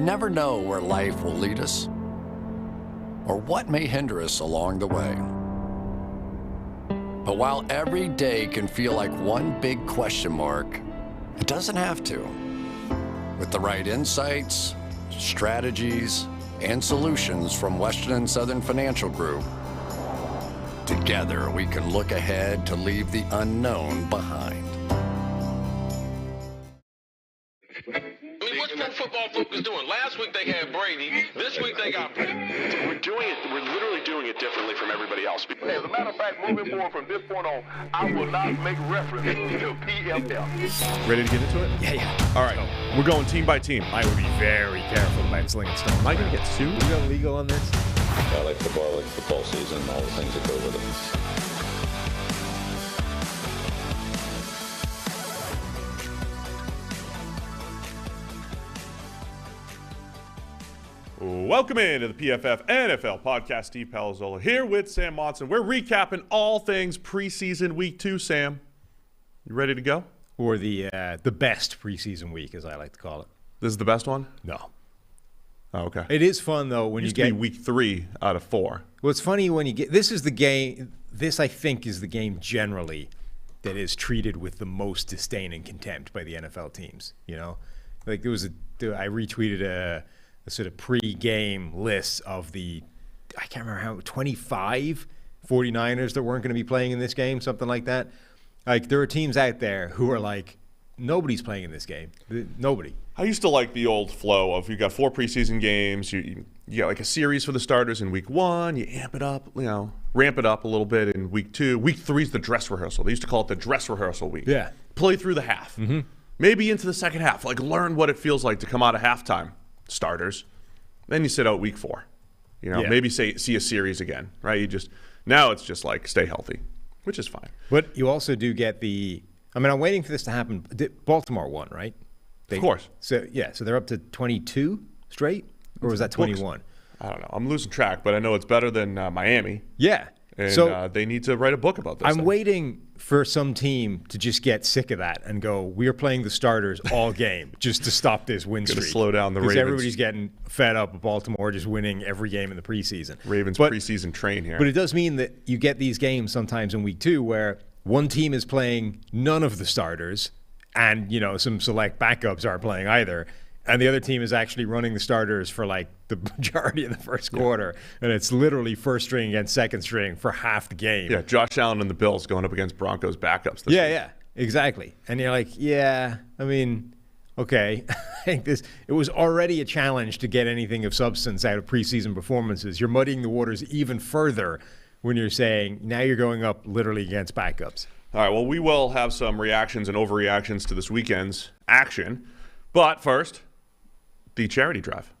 never know where life will lead us or what may hinder us along the way. But while every day can feel like one big question mark, it doesn't have to. With the right insights, strategies, and solutions from Western and Southern Financial Group, together we can look ahead to leave the unknown behind. What's Pro Football Focus doing? Last week they had Brady. This week they got Pickett. We're literally doing it differently from everybody else. As a matter of fact, moving forward from this point on, I will not make reference to PFF. Ready to get into it? Yeah. All right. We're going team by team. I would be very careful about slinging stones. Am I going to get sued? We go legal on this? I like football season, and all the things that go with it. Welcome into the PFF NFL Podcast. Steve Palazzolo here with Sam Monson. We're recapping all things preseason week 2, Sam. You ready to go? Or the best preseason week, as I like to call it. This is the best one? No. Oh, okay. It is fun, though, when you used to get... be week 3 out of 4. Well, it's funny when you get... This is the game... This, I think, is the game generally that is treated with the most disdain and contempt by the NFL teams, you know? Like, there was I retweeted a sort of pre-game list of the, I can't remember how, 25 49ers that weren't going to be playing in this game, something like that. Like, there are teams out there who are like, nobody's playing in this game. Nobody. I used to like the old flow of you got 4 preseason games, you got like a series for the starters in week 1, you ramp it up a little bit in week 2. Week 3 is the dress rehearsal. They used to call it the dress rehearsal week. Yeah. Play through the half. Mm-hmm. Maybe into the second half. Like, learn what it feels like to come out of halftime. Starters, then you sit out week 4. Maybe see a series again, right? Now it's just like stay healthy, which is fine. But you also do get I'm waiting for this to happen. Baltimore won, right? Of course. So they're up to 22 straight, or was that 21? I don't know. I'm losing track, but I know it's better than Miami. Yeah. And so they need to write a book about this. I'm waiting for some team to just get sick of that and go, we are playing the starters all game just to stop this win streak. Slow down the Ravens. Because everybody's getting fed up with Baltimore just winning every game in the preseason. Ravens preseason train here. But it does mean that you get these games sometimes in week 2 where one team is playing none of the starters and, some select backups aren't playing either. And the other team is actually running the starters for like the majority of the first quarter. And it's literally first string against second string for half the game. Yeah, Josh Allen and the Bills going up against Broncos backups this week. Yeah, exactly. And you're like, okay. I think it was already a challenge to get anything of substance out of preseason performances. You're muddying the waters even further when you're saying now you're going up literally against backups. All right, well, we will have some reactions and overreactions to this weekend's action. But first, the charity drive.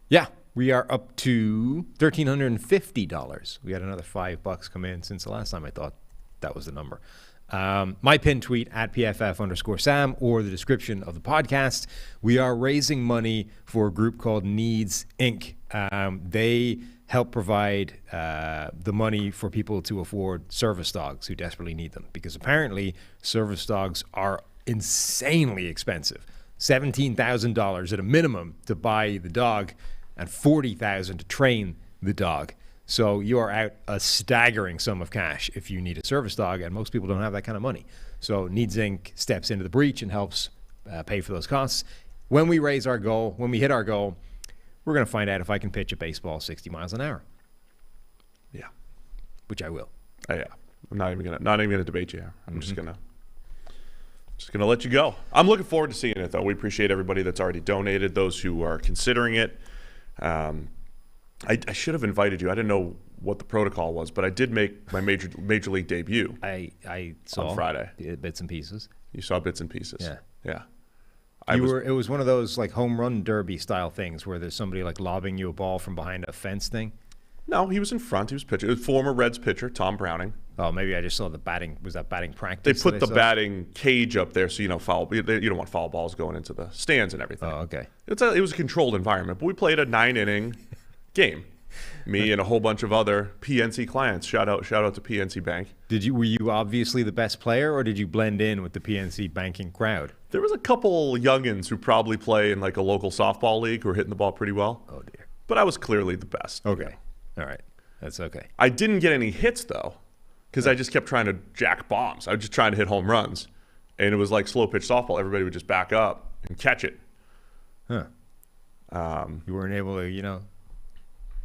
Yeah, we are up to $1,350. We had another $5 come in since the last time I thought that was the number. My pin tweet at PFF_Sam or the description of the podcast. We are raising money for a group called Needs Inc. They help provide the money for people to afford service dogs who desperately need them, because apparently service dogs are insanely expensive. $17,000 at a minimum to buy the dog and $40,000 to train the dog. So you are out a staggering sum of cash if you need a service dog, and most people don't have that kind of money. So Needs Inc. steps into the breach and helps pay for those costs. When we hit our goal, we're going to find out if I can pitch a baseball 60 miles an hour. Yeah. Which I will. Yeah. I'm not even gonna debate you here. I'm just gonna let you go. I'm looking forward to seeing it, though. We appreciate everybody that's already donated, those who are considering it. I should have invited you. I didn't know what the protocol was, but I did make my major league debut. I saw on Friday. Bits and pieces. You saw bits and pieces. Yeah. It was one of those like home run derby style things where there's somebody like lobbing you a ball from behind a fence thing. No, he was in front. He was pitching. It was former Reds pitcher Tom Browning. Oh, maybe I just saw the batting. Was that batting practice? They put the batting cage up there, so you don't want foul balls going into the stands and everything. Oh, okay. It was a controlled environment, but we played a 9-inning game. Me and a whole bunch of other PNC clients. Shout out to PNC Bank. Were you obviously the best player, or did you blend in with the PNC banking crowd? There was a couple youngins who probably play in like a local softball league who were hitting the ball pretty well. Oh dear. But I was clearly the best. Okay. All right. That's okay. I didn't get any hits though, because I just kept trying to jack bombs. I was just trying to hit home runs, and it was like slow pitch softball. Everybody would just back up and catch it. Huh. You weren't able to,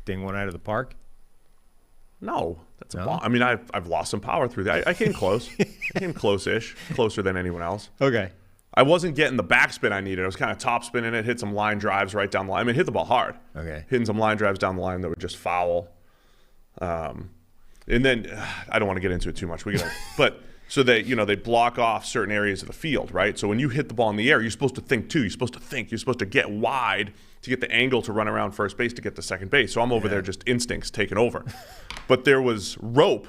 ding one out of the park? No, that's a bomb. I mean, I've lost some power through that. I came close. I came close-ish, closer than anyone else. Okay. I wasn't getting the backspin I needed. I was kind of top spinning it, hit some line drives right down the line. I mean, hit the ball hard. Okay. Hitting some line drives down the line that were just foul. And then I don't want to get into it too much. So they block off certain areas of the field, right? So when you hit the ball in the air, you're supposed to think too. You're supposed to think. You're supposed to get wide to get the angle to run around first base to get to second base. So I'm over there just instincts taking over. But there was rope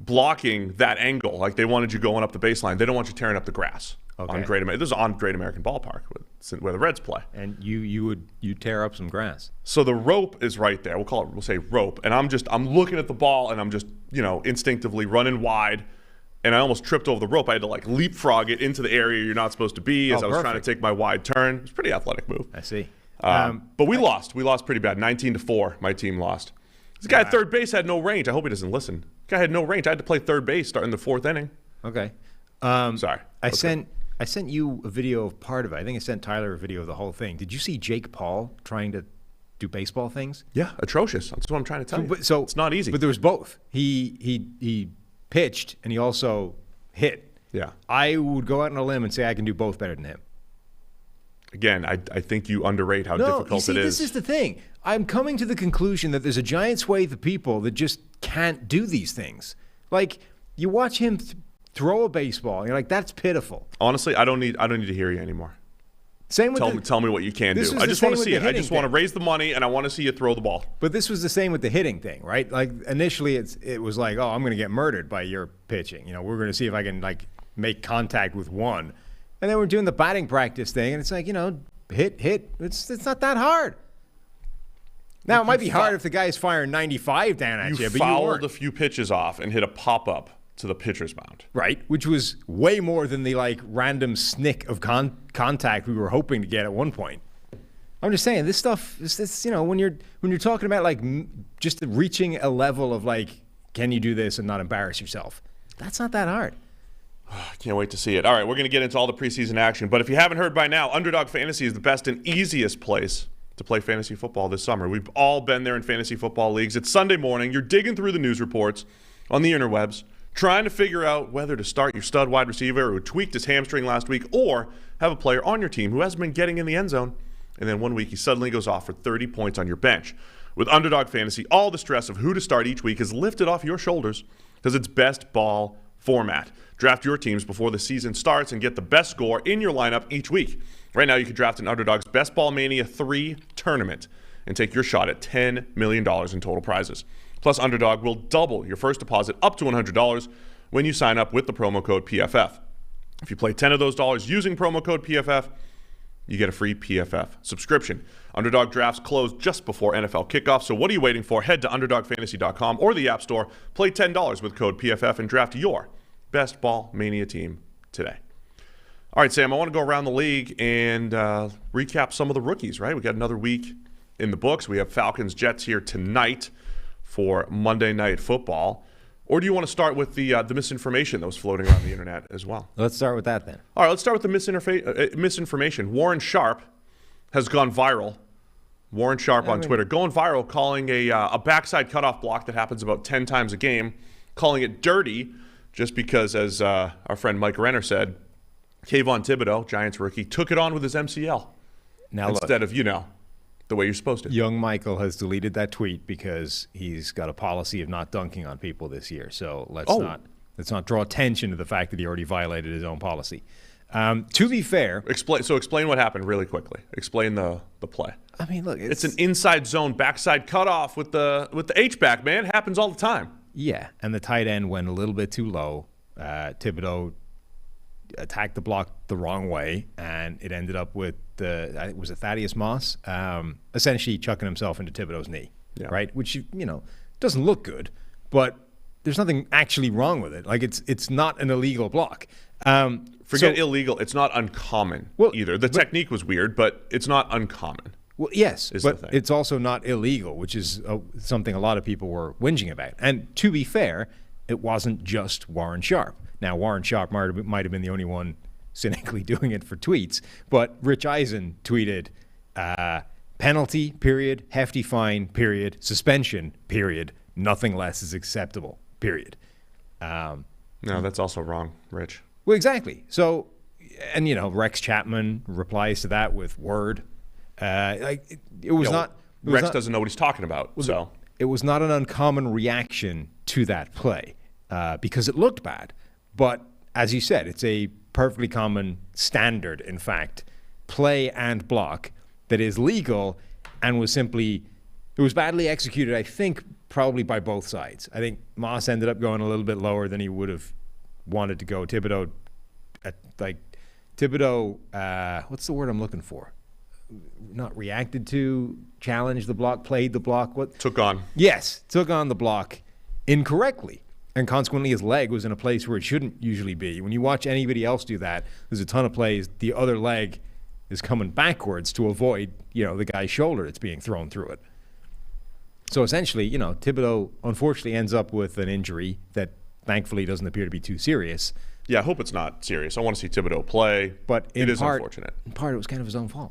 blocking that angle. Like they wanted you going up the baseline. They don't want you tearing up the grass. Okay. This is on Great American Ballpark where the Reds play. And you tear up some grass. So the rope is right there. We'll say rope. And I'm looking at the ball and I'm just, instinctively running wide. And I almost tripped over the rope. I had to leapfrog it into the area you're not supposed to be as I was trying to take my wide turn. It was a pretty athletic move. I see. But we lost. We lost pretty bad. 19-4, my team lost. This guy at third base had no range. I hope he doesn't listen. This guy had no range. I had to play third base starting the fourth inning. Okay. Sorry. I sent you a video of part of it. I think I sent Tyler a video of the whole thing. Did you see Jake Paul trying to do baseball things? Yeah, atrocious. That's what I'm trying to tell you. So it's not easy. But there was both. He pitched and he also hit. Yeah. I would go out on a limb and say I can do both better than him. Again, I think you underrate how difficult it is. This is the thing. I'm coming to the conclusion that there's a giant swathe of people that just can't do these things. Like, you watch him throw a baseball, and you're like, that's pitiful. Honestly, I don't need to hear you anymore. Same with tell me what you can do. I just want to see it. I just want to raise the money, and I want to see you throw the ball. But this was the same with the hitting thing, right? Like, initially, it was like, oh, I'm going to get murdered by your pitching. We're going to see if I can, make contact with one. And then we're doing the batting practice thing, and it's like, hit. It's not that hard. Now, it might be hard if the guy's firing 95 down at you, but you fouled a few pitches off and hit a pop-up to the pitcher's mound. Right, which was way more than the random snick of contact we were hoping to get at one point. I'm just saying, this stuff, it's when you're talking about just reaching a level of can you do this and not embarrass yourself? That's not that hard. I can't wait to see it. All right, we're going to get into all the preseason action. But if you haven't heard by now, Underdog Fantasy is the best and easiest place to play fantasy football this summer. We've all been there in fantasy football leagues. It's Sunday morning. You're digging through the news reports on the interwebs, trying to figure out whether to start your stud wide receiver who tweaked his hamstring last week or have a player on your team who hasn't been getting in the end zone. And then one week he suddenly goes off for 30 points on your bench. With Underdog Fantasy, all the stress of who to start each week is lifted off your shoulders because it's best ball format. Draft your teams before the season starts and get the best score in your lineup each week. Right now, you can draft an Underdog's Best Ball Mania 3 tournament and take your shot at $10 million in total prizes. Plus, Underdog will double your first deposit up to $100 when you sign up with the promo code PFF. If you play 10 of those dollars using promo code PFF, you get a free PFF subscription. Underdog drafts close just before NFL kickoff, so what are you waiting for? Head to UnderdogFantasy.com or the App Store, play $10 with code PFF, and draft your Best Ball Mania team today. All right, Sam, I want to go around the league and recap some of the rookies, right? We got another week in the books. We have Falcons-Jets here tonight for Monday Night Football. Or do you want to start with the misinformation that was floating around the internet as well? Let's start with that then. All right, let's start with the misinformation. Warren Sharp has gone viral. Warren Sharp on Twitter going viral, calling a backside cutoff block that happens about 10 times a game, calling it dirty just because, as our friend Mike Renner said, Kayvon Thibodeau, Giants rookie, took it on with his MCL instead of, the way you're supposed to. Young Michael has deleted that tweet because he's got a policy of not dunking on people this year. So let's not draw attention to the fact that he already violated his own policy. To be fair, explain what happened really quickly. Explain the play. I mean, look, it's an inside zone backside cutoff with the H-back, man. It happens all the time. Yeah, and the tight end went a little bit too low. Thibodeau attacked the block the wrong way, and it ended up with was it Thaddeus Moss essentially chucking himself into Thibodeau's knee. right? Which, doesn't look good, but there's nothing actually wrong with it. Like, it's not an illegal block. Forget illegal. It's not uncommon either. The technique was weird, but it's not uncommon. Well, yes, but it's also not illegal, which is something a lot of people were whinging about. And to be fair, it wasn't just Warren Sharp. Now, Warren Sharp might have been the only one cynically doing it for tweets, but Rich Eisen tweeted, penalty, period, hefty fine, period, suspension, period, nothing less is acceptable, period. No, that's also wrong, Rich. Well, exactly. So, and, Rex Chapman replies to that with word. It was not. Rex doesn't know what he's talking about. So it was not an uncommon reaction to that play because it looked bad. But as you said, it's a perfectly common standard, in fact, play and block that is legal and it was badly executed, I think, probably by both sides. I think Moss ended up going a little bit lower than he would have wanted to go. Thibodeau, what's the word I'm looking for? Not reacted to, challenged the block, played the block. What? Took on. Yes, took on the block incorrectly. And consequently, his leg was in a place where it shouldn't usually be. When you watch anybody else do that, there's a ton of plays, the other leg is coming backwards to avoid, the guy's shoulder that's being thrown through it. So essentially, Thibodeau unfortunately ends up with an injury that thankfully doesn't appear to be too serious. Yeah, I hope it's not serious. I want to see Thibodeau play, but it is unfortunate. In part, it was kind of his own fault.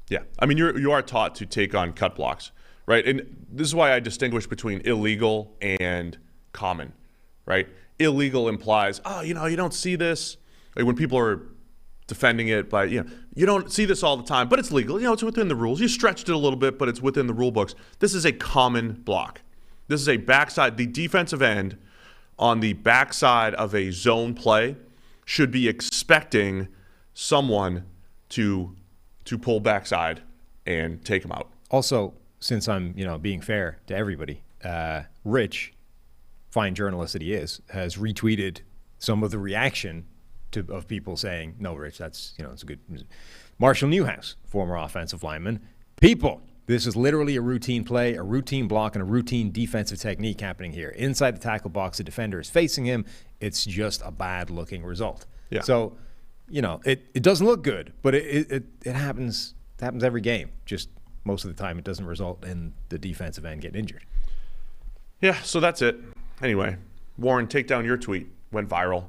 Yeah, I mean, you are taught to take on cut blocks, right? And this is why I distinguish between illegal and common, right? Illegal implies, you don't see this. Like when people are defending it by, you don't see this all the time, but it's legal. It's within the rules. You stretched it a little bit, but it's within the rule books. This is a common block. This is a backside. The defensive end on the backside of a zone play should be expecting someone to pull backside and take him out. Also, since I'm, being fair to everybody, Rich, fine journalist that he is, has retweeted some of the reaction of people saying, no, Rich, that's, it's a good. Marshall Newhouse, former offensive lineman. People, this is literally a routine play, a routine block, and a routine defensive technique happening here. Inside the tackle box, the defender is facing him. It's just a bad-looking result. Yeah. So, it doesn't look good, but it happens. It happens every game. Just most of the time, it doesn't result in the defensive end getting injured. Yeah, so that's it. Anyway, Warren, take down your tweet. Went viral.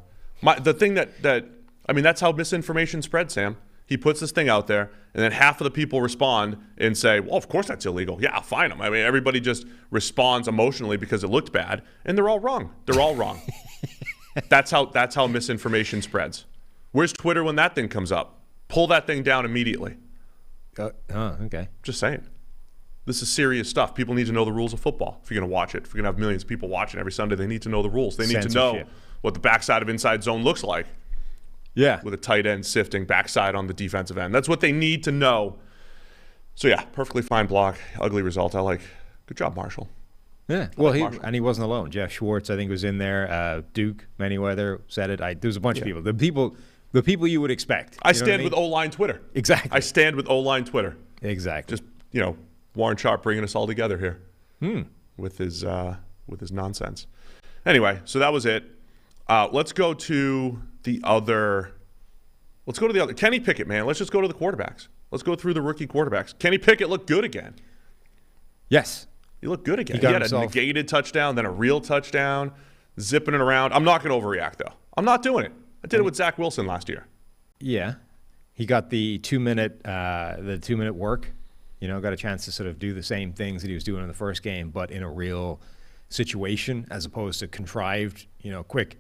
The thing that's how misinformation spreads, Sam. He puts this thing out there, and then half of the people respond and say, well, of course that's illegal. Yeah, I'll fine him. I mean, everybody just responds emotionally because it looked bad, and they're all wrong. They're all wrong. That's how misinformation spreads. Where's Twitter when that thing comes up? Pull that thing down immediately. Okay. Just saying. This is serious stuff. People need to know the rules of football. If you're going to watch it, if you're going to have millions of people watching every Sunday, they need to know the rules. They need to know what the backside of inside zone looks like. Yeah. With a tight end sifting backside on the defensive end. That's what they need to know. So, yeah, perfectly fine block. Ugly result. Good job, Marshall. Yeah. Well, he wasn't alone. Jeff Schwartz, I think, was in there. Duke Manyweather said it. There was a bunch of people. The people you would expect. I stand with O-line Twitter. Exactly. I stand with O-line Twitter. Exactly. Just, Warren Sharp bringing us all together here with his nonsense. Anyway, so that was it. Let's go to the other. Kenny Pickett, man. Let's just go to the quarterbacks. Let's go through the rookie quarterbacks. Kenny Pickett looked good again. Yes. He looked good again. He had a negated touchdown, then a real touchdown, zipping it around. I'm not going to overreact, though. I'm not doing it. I did it with Zach Wilson last year. Yeah. He got the 2-minute work. Got a chance to sort of do the same things that he was doing in the first game, but in a real situation as opposed to contrived, quick,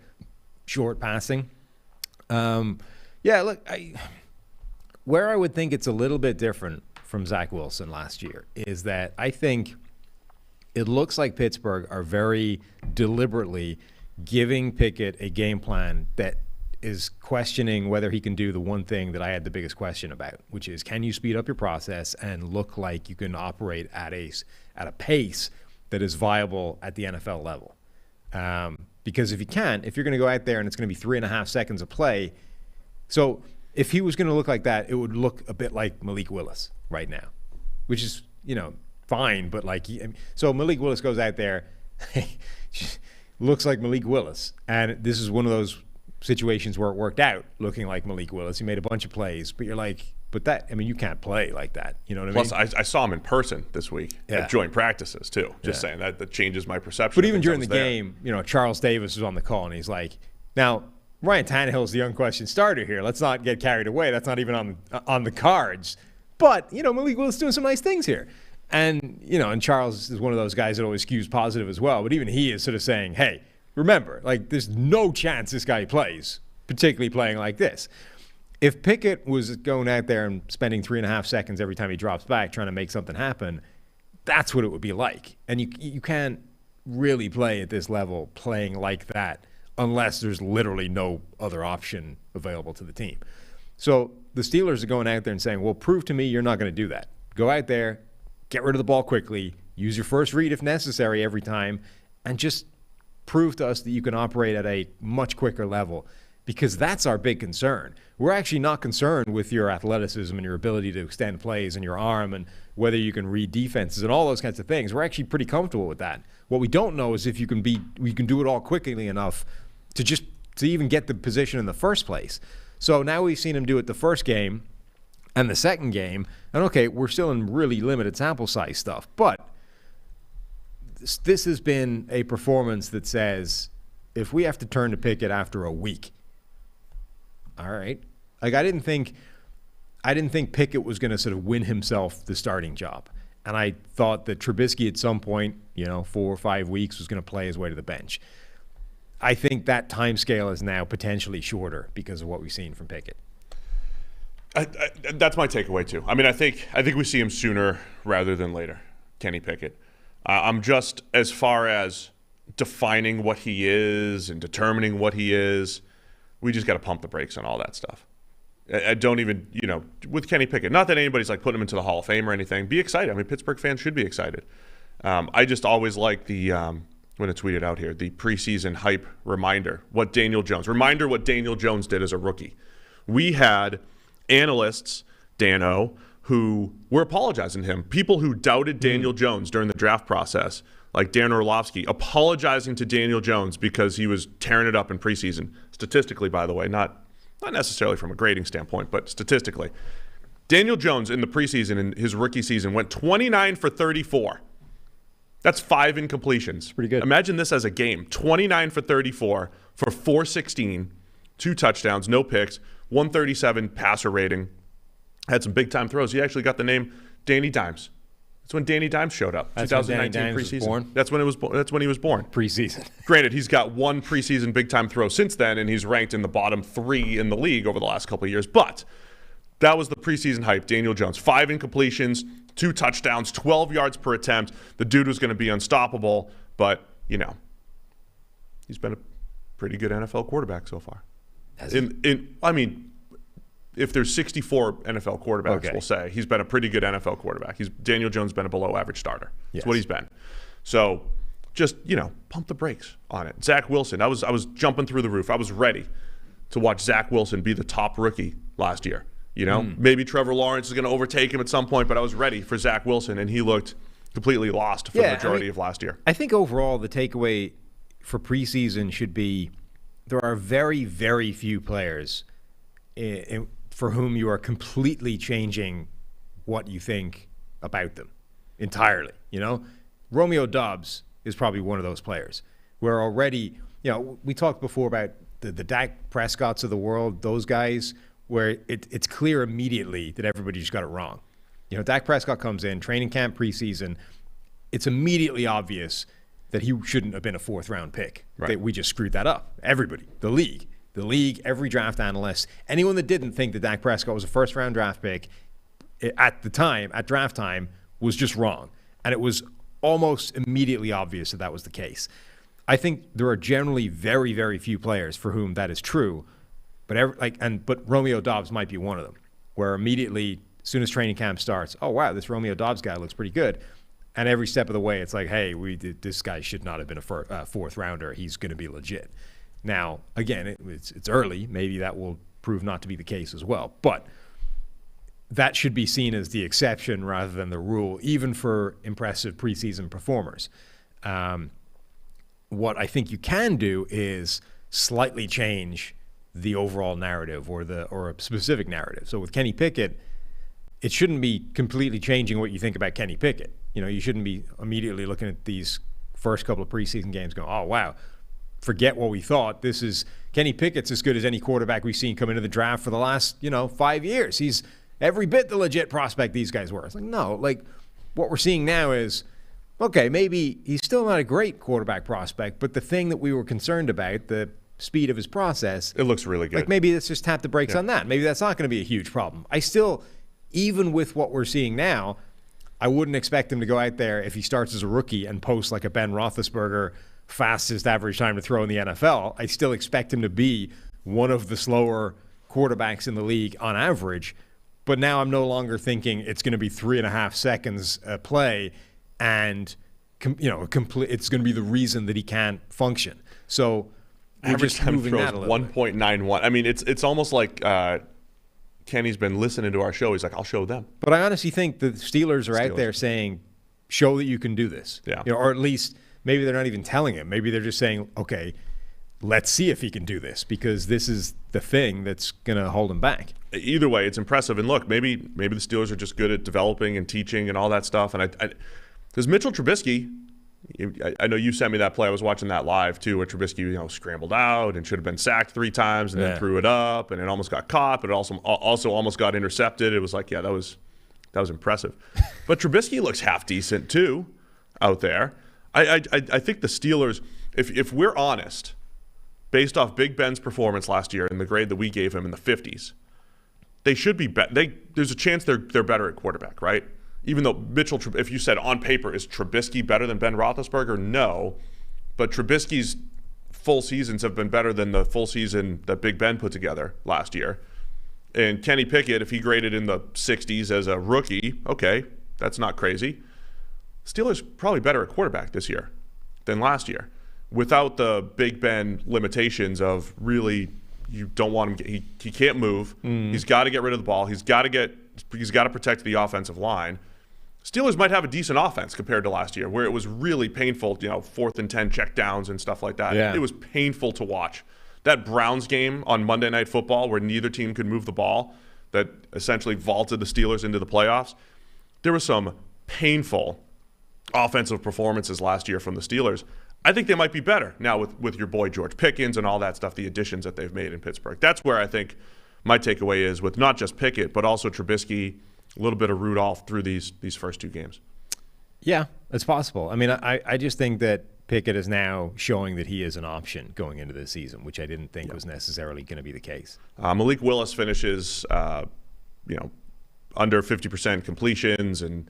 short passing. Look, where I would think it's a little bit different from Zach Wilson last year is that I think it looks like Pittsburgh are very deliberately giving Pickett a game plan that is questioning whether he can do the one thing that I had the biggest question about, which is, can you speed up your process and look like you can operate at a pace that is viable at the NFL level? Because if you're going to go out there and it's going to be 3.5 seconds of play, so if he was going to look like that, it would look a bit like Malik Willis right now, which is, fine, but so Malik Willis goes out there, looks like Malik Willis, and this is one of those situations where it worked out looking like Malik Willis. He made a bunch of plays, but you're like, you can't play like that. You know what I mean? Plus, I saw him in person this week at joint practices too. Just saying that changes my perception. But even during the game, Charles Davis was on the call, and he's like, now Ryan Tannehill's the unquestioned starter here. Let's not get carried away. That's not even on the cards. But Malik Willis is doing some nice things here. And, and Charles is one of those guys that always skews positive as well. But even he is sort of saying, hey, remember, there's no chance this guy plays, particularly playing like this. If Pickett was going out there and spending 3.5 seconds every time he drops back trying to make something happen, that's what it would be like. And you can't really play at this level playing like that unless there's literally no other option available to the team. So the Steelers are going out there and saying, well, prove to me you're not going to do that. Go out there, get rid of the ball quickly, use your first read if necessary every time, and just prove to us that you can operate at a much quicker level, because that's our big concern. We're actually not concerned with your athleticism and your ability to extend plays and your arm and whether you can read defenses and all those kinds of things. We're actually pretty comfortable with that. What we don't know is if you can do it all quickly enough to even get the position in the first place. So now we've seen him do it the first game and the second game, and okay, we're still in really limited sample size stuff, but this has been a performance that says if we have to turn to Pickett after a week, all right. I didn't think Pickett was going to sort of win himself the starting job. And I thought that Trubisky at some point, 4 or 5 weeks, was going to play his way to the bench. I think that time scale is now potentially shorter because of what we've seen from Pickett. That's my takeaway too. I mean, I think we see him sooner rather than later, Kenny Pickett. I'm just, as far as defining what he is and determining what he is, we just got to pump the brakes on all that stuff. I don't even, with Kenny Pickett, not that anybody's putting him into the Hall of Fame or anything. Be excited. I mean, Pittsburgh fans should be excited. I just always like the, when it's tweeted out here, the preseason hype reminder. What Daniel Jones did as a rookie. We had analysts, Dano, who were apologizing to him. People who doubted Daniel Jones during the draft process, like Dan Orlovsky, apologizing to Daniel Jones because he was tearing it up in preseason. Statistically, by the way, not necessarily from a grading standpoint, but statistically. Daniel Jones in the preseason, in his rookie season, went 29 for 34. That's 5 incompletions. Pretty good. Imagine this as a game. 29 for 34 for 416, 2 touchdowns, no picks, 137 passer rating. Had some big-time throws. He actually got the name Danny Dimes. That's when Danny Dimes showed up. That's 2019 preseason. That's when he was born. Preseason. Granted, he's got 1 preseason big-time throw since then, and he's ranked in the bottom 3 in the league over the last couple of years. But that was the preseason hype. Daniel Jones, 5 incompletions, 2 touchdowns, 12 yards per attempt. The dude was going to be unstoppable, but he's been a pretty good NFL quarterback so far. If there's 64 NFL quarterbacks, we'll say he's been a pretty good NFL quarterback. Daniel Jones been a below-average starter. That's what he's been. So just pump the brakes on it. Zach Wilson, I was jumping through the roof. I was ready to watch Zach Wilson be the top rookie last year. Maybe Trevor Lawrence is going to overtake him at some point, but I was ready for Zach Wilson, and he looked completely lost for the majority of last year. I think overall the takeaway for preseason should be there are very, very few players for whom you are completely changing what you think about them entirely. Romeo Doubs is probably one of those players where already, we talked before about the Dak Prescotts of the world, those guys where it's clear immediately that everybody just got it wrong. Dak Prescott comes in, training camp, preseason, it's immediately obvious that he shouldn't have been a 4th-round pick. Right. That we just screwed that up. Everybody, the league, every draft analyst, anyone that didn't think that Dak Prescott was a 1st-round draft pick at draft time, was just wrong. And it was almost immediately obvious that was the case. I think there are generally very, very few players for whom that is true, but Romeo Doubs might be one of them, where immediately, as soon as training camp starts, oh wow, this Romeo Doubs guy looks pretty good. And every step of the way, it's like, hey, this guy should not have been a 4th rounder. He's going to be legit. Now, again, it's early. Maybe that will prove not to be the case as well. But that should be seen as the exception rather than the rule, even for impressive preseason performers. What I think you can do is slightly change the overall narrative or a specific narrative. So with Kenny Pickett, it shouldn't be completely changing what you think about Kenny Pickett. You shouldn't be immediately looking at these first couple of preseason games going, oh, wow, forget what we thought. This is Kenny Pickett's as good as any quarterback we've seen come into the draft for the last, 5 years. He's every bit the legit prospect these guys were. It's like, no, what we're seeing now is, okay, maybe he's still not a great quarterback prospect, but the thing that we were concerned about, the speed of his process, it looks really good. Maybe let's just tap the brakes on that. Maybe that's not going to be a huge problem. I still, even with what we're seeing now, I wouldn't expect him to go out there if he starts as a rookie and post like a Ben Roethlisberger fastest average time to throw in the NFL. I still expect him to be one of the slower quarterbacks in the league on average. But now I'm no longer thinking it's going to be 3.5 seconds a play and it's going to be the reason that he can't function. So average time throws 1.91. I mean, it's almost like Kenny's been listening to our show. He's like, I'll show them. But I honestly think the Steelers are out there saying, show that you can do this. Yeah. Or at least maybe they're not even telling him. Maybe they're just saying, okay, let's see if he can do this, because this is the thing that's going to hold him back. Either way, it's impressive. And look, maybe the Steelers are just good at developing and teaching and all that stuff. And because Mitchell Trubisky, I know you sent me that play. I was watching that live too, where Trubisky, scrambled out and should have been sacked 3 times and then threw it up, and it almost got caught, but it also almost got intercepted. It was like, that was impressive. But Trubisky looks half decent too out there. I think the Steelers, if we're honest, based off Big Ben's performance last year and the grade that we gave him in the 50s, they should be there's a chance they're better at quarterback, right? Even though Mitchell, if you said on paper, is Trubisky better than Ben Roethlisberger? No. But Trubisky's full seasons have been better than the full season that Big Ben put together last year. And Kenny Pickett, if he graded in the 60s as a rookie, okay, that's not crazy. Steelers probably better at quarterback this year than last year, without the Big Ben limitations of really, you don't want him. He can't move. He's got to get rid of the ball. He's got to protect the offensive line. Steelers might have a decent offense compared to last year, where it was really painful, 4th and 10 checkdowns and stuff like that. Yeah. It was painful to watch. That Browns game on Monday Night Football, where neither team could move the ball, that essentially vaulted the Steelers into the playoffs. There were some painful offensive performances last year from the Steelers. I think they might be better now with your boy George Pickens and all that stuff, the additions that they've made in Pittsburgh. That's where I think my takeaway is, with not just Pickett, but also Trubisky, a little bit of Rudolph through these first 2 games. Yeah, it's possible. I mean, I just think that Pickett is now showing that he is an option going into the season, which I didn't think was necessarily going to be the case. Malik Willis finishes, under 50% completions, and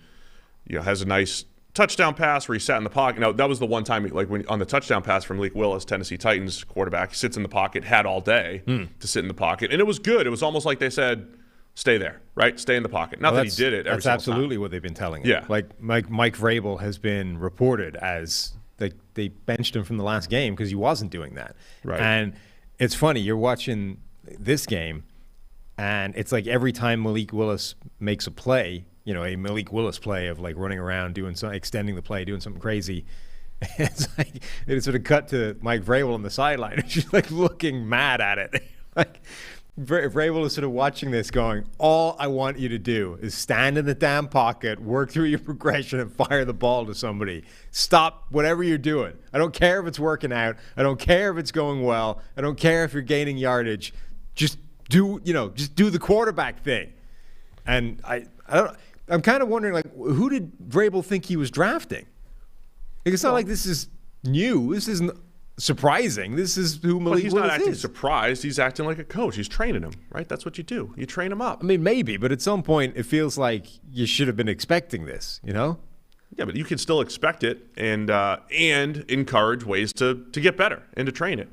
has a nice touchdown pass where he sat in the pocket. Now, that was the one time, when on the touchdown pass from Malik Willis, Tennessee Titans quarterback, sits in the pocket, had all day to sit in the pocket, and it was good. It was almost like they said, stay there, right? Stay in the pocket. Not that he did it every single time. That's absolutely what they've been telling him. Yeah. Like Mike Vrabel has been reported as they benched him from the last game because he wasn't doing that. Right. And it's funny, you're watching this game, and it's like every time Malik Willis makes a play, a Malik Willis play of running around, doing some, extending the play, doing something crazy. It's like it sort of cut to Mike Vrabel on the sideline, and she's looking mad at it. Vrabel is sort of watching this going, all I want you to do is stand in the damn pocket, work through your progression, and fire the ball to somebody. Stop whatever you're doing. I don't care if it's working out. I don't care if it's going well. I don't care if you're gaining yardage. Just do the quarterback thing. And I'm kind of wondering, who did Vrabel think he was drafting? It's not like this is new. This isn't surprising. This is who Malik Willis is. He's not acting surprised. He's acting like a coach. He's training him, right? That's what you do. You train him up. I mean, maybe, but at some point it feels like you should have been expecting this, Yeah, but you can still expect it and encourage ways to get better and to train it.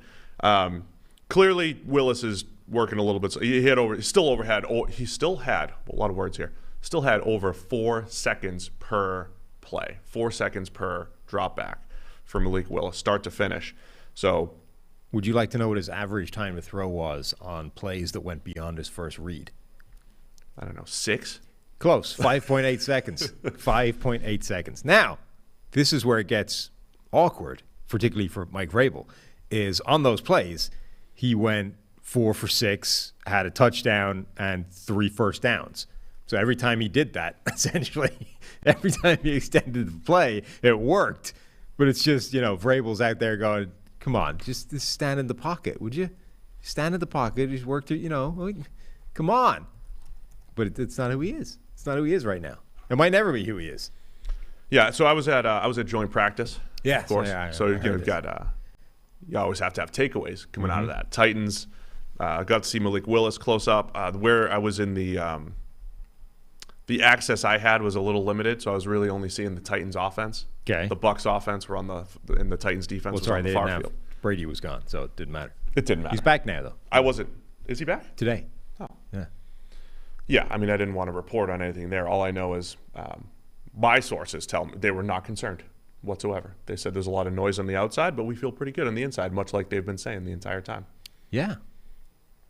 Clearly, Willis is working a little bit. He still had a lot of words here. Still had over 4 seconds per play, 4 seconds per drop back for Malik Willis, start to finish. So, would you like to know what his average time to throw was on plays that went beyond his first read? I don't know, 6? Close. 5.8 seconds. 5.8 seconds. Now, this is where it gets awkward, particularly for Mike Vrabel, is on those plays, he went 4 for 6, had a touchdown, and 3 first downs. So every time he did that, essentially, every time he extended the play, it worked. But it's just, Vrabel's out there going, come on, just stand in the pocket, would you? Stand in the pocket, just work through, come on. But it's not who he is. It's not who he is right now. It might never be who he is. Yeah, so I was at joint practice. Yeah, of course. So you've got you always have to have takeaways coming out of that. Titans, got to see Malik Willis close up. Where I was in the access I had was a little limited, so I was really only seeing the Titans offense. Okay. The Bucs offense were and the Titans defense was on the far field. Brady was gone, so it didn't matter. It didn't matter. He's back now, though. I wasn't. Is he back? Today. Oh. Yeah. Yeah, I mean, I didn't want to report on anything there. All I know is my sources tell me they were not concerned whatsoever. They said there's a lot of noise on the outside, but we feel pretty good on the inside, much like they've been saying the entire time. Yeah.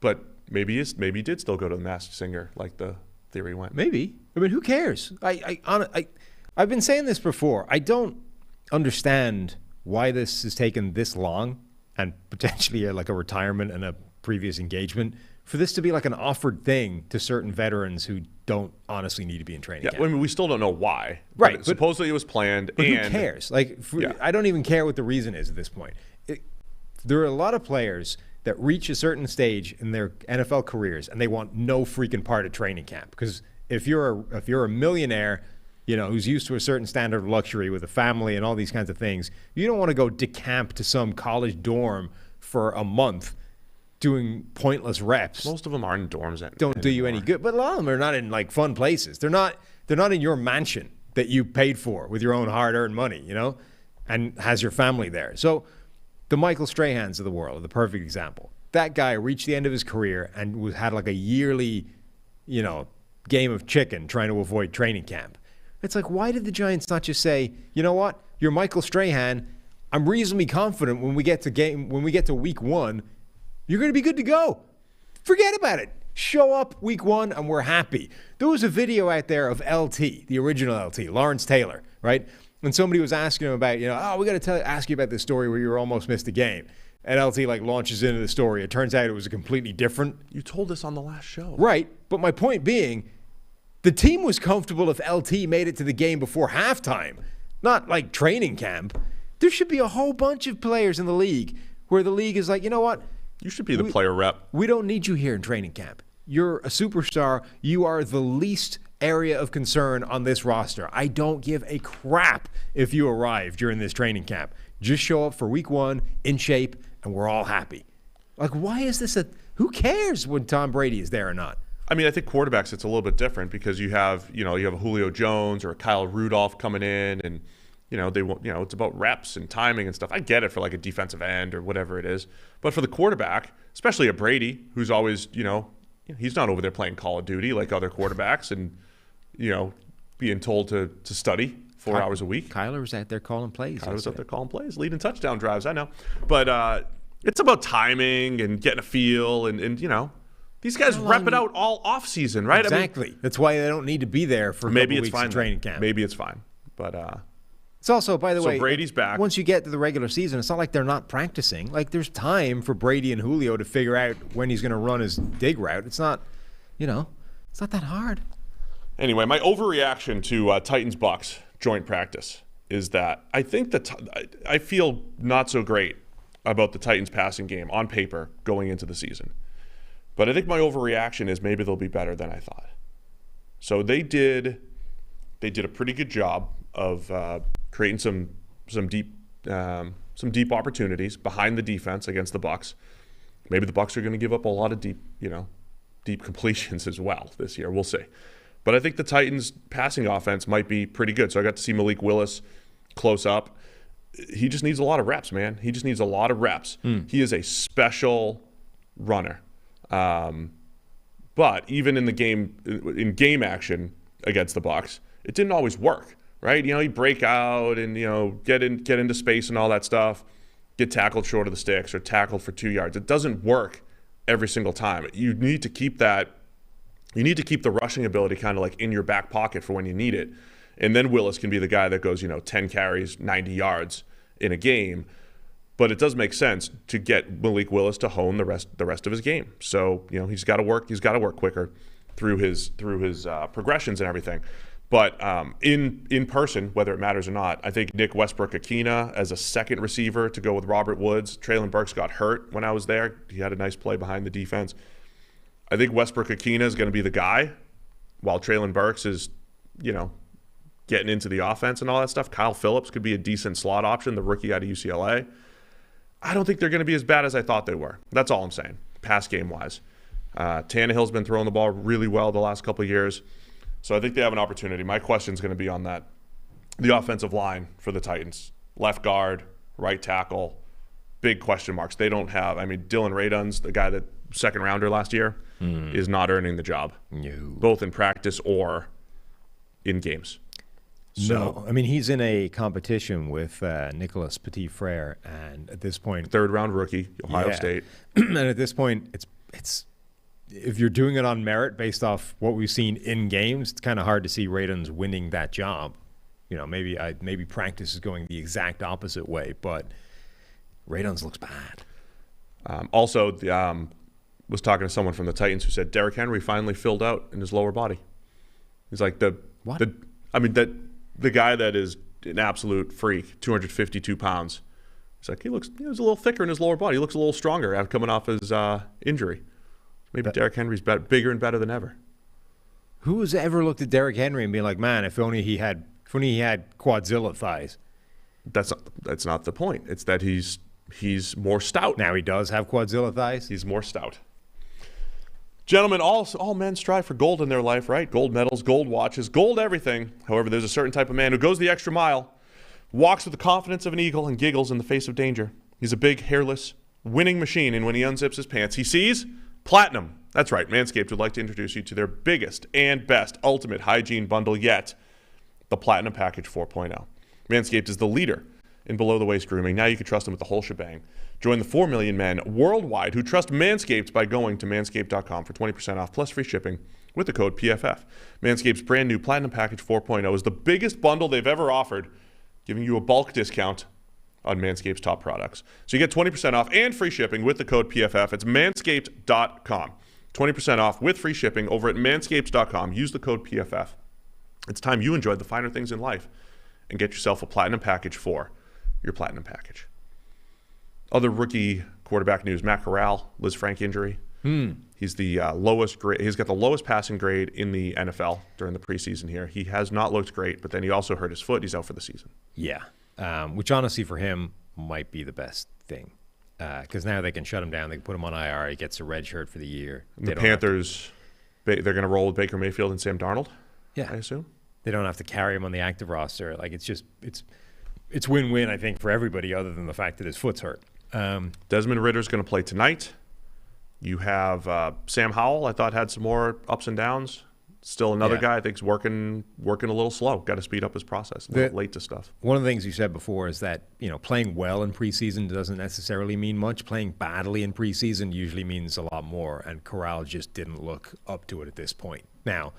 But maybe he did still go to the Masked Singer, like the theory went. Maybe. I mean, who cares? I've been saying this before. I don't understand why this has taken this long and potentially like a retirement and a previous engagement for this to be like an offered thing to certain veterans who don't honestly need to be in training camp. I mean, we still don't know why. Right. But supposedly it was planned. But who cares? I don't even care what the reason is at this point. There are a lot of players that reach a certain stage in their NFL careers and they want no freaking part of training camp. Because if you're a millionaire, who's used to a certain standard of luxury with a family and all these kinds of things, you don't want to go decamp to some college dorm for a month doing pointless reps. Most of them aren't in dorms. Don't do you any good. But a lot of them are not in like fun places. They're not in your mansion that you paid for with your own hard-earned money, and has your family there. So the Michael Strahans of the world are the perfect example. That guy reached the end of his career and had like a yearly, game of chicken trying to avoid training camp. It's like, why did the Giants not just say, you know what, you're Michael Strahan. I'm reasonably confident when we get to week 1, you're going to be good to go. Forget about it. Show up week 1 and we're happy. There was a video out there of LT, the original LT, Lawrence Taylor, right? And somebody was asking him about, we got to ask you about this story where you almost missed a game. And LT launches into the story. It turns out it was a completely different. You told us on the last show. Right. But my point being, the team was comfortable if LT made it to the game before halftime, not like training camp. There should be a whole bunch of players in the league where the league is like, you know what? You should be the player rep. We don't need you here in training camp. You're a superstar. You are the least area of concern on this roster. I don't give a crap if you arrive during this training camp. Just show up for week 1 in shape, and we're all happy. Like, why is this who cares when Tom Brady is there or not? I mean, I think quarterbacks, it's a little bit different because you have a Julio Jones or a Kyle Rudolph coming in and, they want, it's about reps and timing and stuff. I get it for like a defensive end or whatever it is. But for the quarterback, especially a Brady, who's always, he's not over there playing Call of Duty like other quarterbacks and, being told to study 4 hours a week. Kyler was out there calling plays. Kyler was out there calling plays, leading touchdown drives, I know. But it's about timing and getting a feel and these guys rep it out all off season, right? Exactly. That's why they don't need to be there for a couple weeks in training camp. Maybe it's fine. But it's also, by the way, Brady's back. Once you get to the regular season, it's not like they're not practicing. Like, there's time for Brady and Julio to figure out when he's going to run his dig route. It's not, it's not that hard. Anyway, my overreaction to Titans-Bucs joint practice is that I think I feel not so great about the Titans passing game on paper going into the season. But I think my overreaction is maybe they'll be better than I thought. So they did a pretty good job of creating some deep opportunities behind the defense against the Bucs. Maybe the Bucs are going to give up a lot of deep completions as well this year. We'll see. But I think the Titans' passing offense might be pretty good. So I got to see Malik Willis close up. He just needs a lot of reps, man. He just needs a lot of reps. He is a special runner. But even in game action against the Bucs, it didn't always work, right? He'd break out and get into space and all that stuff, get tackled short of the sticks or tackled for 2 yards. It doesn't work every single time. You need to keep that You need to keep the rushing ability kind of like in your back pocket for when you need it. And then Willis can be the guy that goes, 10 carries, 90 yards in a game. But it does make sense to get Malik Willis to hone the rest of his game. So, he's got to work quicker through his progressions and everything. But in person, whether it matters or not, I think Nick Westbrook-Akina as a second receiver to go with Robert Woods. Traylon Burks got hurt when I was there. He had a nice play behind the defense. I think Westbrook-Akina is going to be the guy, while Traylon Burks is, getting into the offense and all that stuff. Kyle Phillips could be a decent slot option, the rookie out of UCLA. I don't think they're going to be as bad as I thought they were. That's all I'm saying, pass game-wise. Tannehill's been throwing the ball really well the last couple of years. So I think they have an opportunity. My question is going to be on the offensive line for the Titans. Left guard, right tackle, big question marks. They don't have, Dylan Radunz, the guy that second rounder last year, is not earning the job. No. Both in practice or in games. So, no, he's in a competition with Nicholas Petit-Frere, and at this point, third round rookie, Ohio State. And at this point, it's if you're doing it on merit based off what we've seen in games, it's kind of hard to see Radunz winning that job. Maybe practice is going the exact opposite way, but Radunz looks bad. Also, was talking to someone from the Titans who said Derrick Henry finally filled out in his lower body. He's like the guy that is an absolute freak, 252 pounds. He's like, he was a little thicker in his lower body. He looks a little stronger after coming off his injury. Maybe Derrick Henry's bigger and better than ever. Who has ever looked at Derrick Henry and been like, man, if only he had quadzilla thighs? That's not the point. It's that he's more stout. Now he does have quadzilla thighs. He's more stout. Gentlemen, all men strive for gold in their life, right? Gold medals, gold watches, gold everything. However, there's a certain type of man who goes the extra mile, walks with the confidence of an eagle, and giggles in the face of danger. He's a big, hairless, winning machine, and when he unzips his pants, he sees platinum. That's right. Manscaped would like to introduce you to their biggest and best ultimate hygiene bundle yet, the Platinum Package 4.0. Manscaped is the leader in below-the-waist grooming. Now you can trust them with the whole shebang. Join the 4 million men worldwide who trust Manscaped by going to manscaped.com for 20% off plus free shipping with the code PFF. Manscaped's brand new Platinum Package 4.0 is the biggest bundle they've ever offered, giving you a bulk discount on Manscaped's top products. So you get 20% off and free shipping with the code PFF. It's manscaped.com. 20% off with free shipping over at manscaped.com. Use the code PFF. It's time you enjoyed the finer things in life and get yourself a Platinum Package for your Platinum Package. Other rookie quarterback news: Matt Corral, Liz Frank injury. He's the lowest grade. He's got the lowest passing grade in the NFL during the preseason here. He has not looked great, but then he also hurt his foot. He's out for the season. Yeah, which honestly for him might be the best thing because now they can shut him down. They can put him on IR. He gets a red shirt for the year. The Panthers, they're going to roll with Baker Mayfield and Sam Darnold. Yeah, I assume they don't have to carry him on the active roster. Like it's win-win, I think, for everybody other than the fact that his foot's hurt. Desmond Ritter's going to play tonight. You have Sam Howell, I thought, had some more ups and downs. Still another guy I think is working a little slow. Got to speed up his process. A little late to stuff. One of the things you said before is that playing well in preseason doesn't necessarily mean much. Playing badly in preseason usually means a lot more, and Corral just didn't look up to it at this point. Now,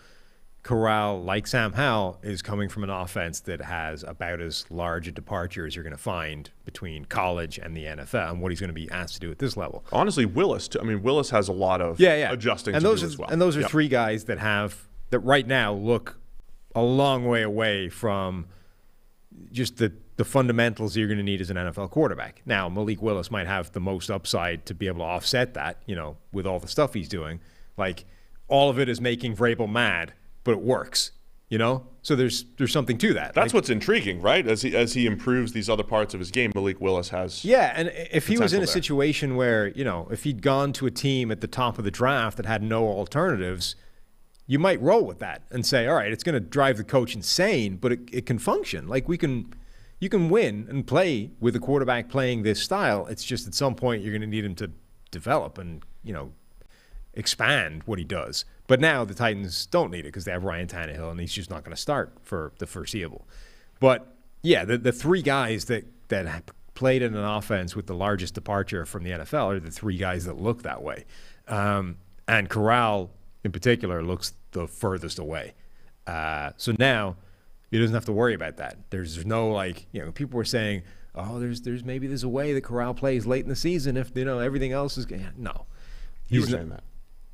Corral, like Sam Howell, is coming from an offense that has about as large a departure as you're going to find between college and the NFL and what he's going to be asked to do at this level. Honestly, Willis, too. Willis has a lot of adjusting to do as well. And those are three guys that right now look a long way away from just the fundamentals you're going to need as an NFL quarterback. Now, Malik Willis might have the most upside to be able to offset that, with all the stuff he's doing. Like, all of it is making Vrabel mad, but it works, So there's something to that. That's what's intriguing, right? As he improves these other parts of his game, Malik Willis has. Yeah, and if he was in a situation where if he'd gone to a team at the top of the draft that had no alternatives, you might roll with that and say, all right, it's going to drive the coach insane, but it can function. Like you can win and play with a quarterback playing this style. It's just at some point you're going to need him to develop and expand what he does. But now the Titans don't need it because they have Ryan Tannehill, and he's just not going to start for the foreseeable. But, yeah, the three guys that played in an offense with the largest departure from the NFL are the three guys that look that way. And Corral, in particular looks the furthest away. So now he doesn't have to worry about that. There's no people were saying, oh, there's a way that Corral plays late in the season if everything else is no. You were saying that.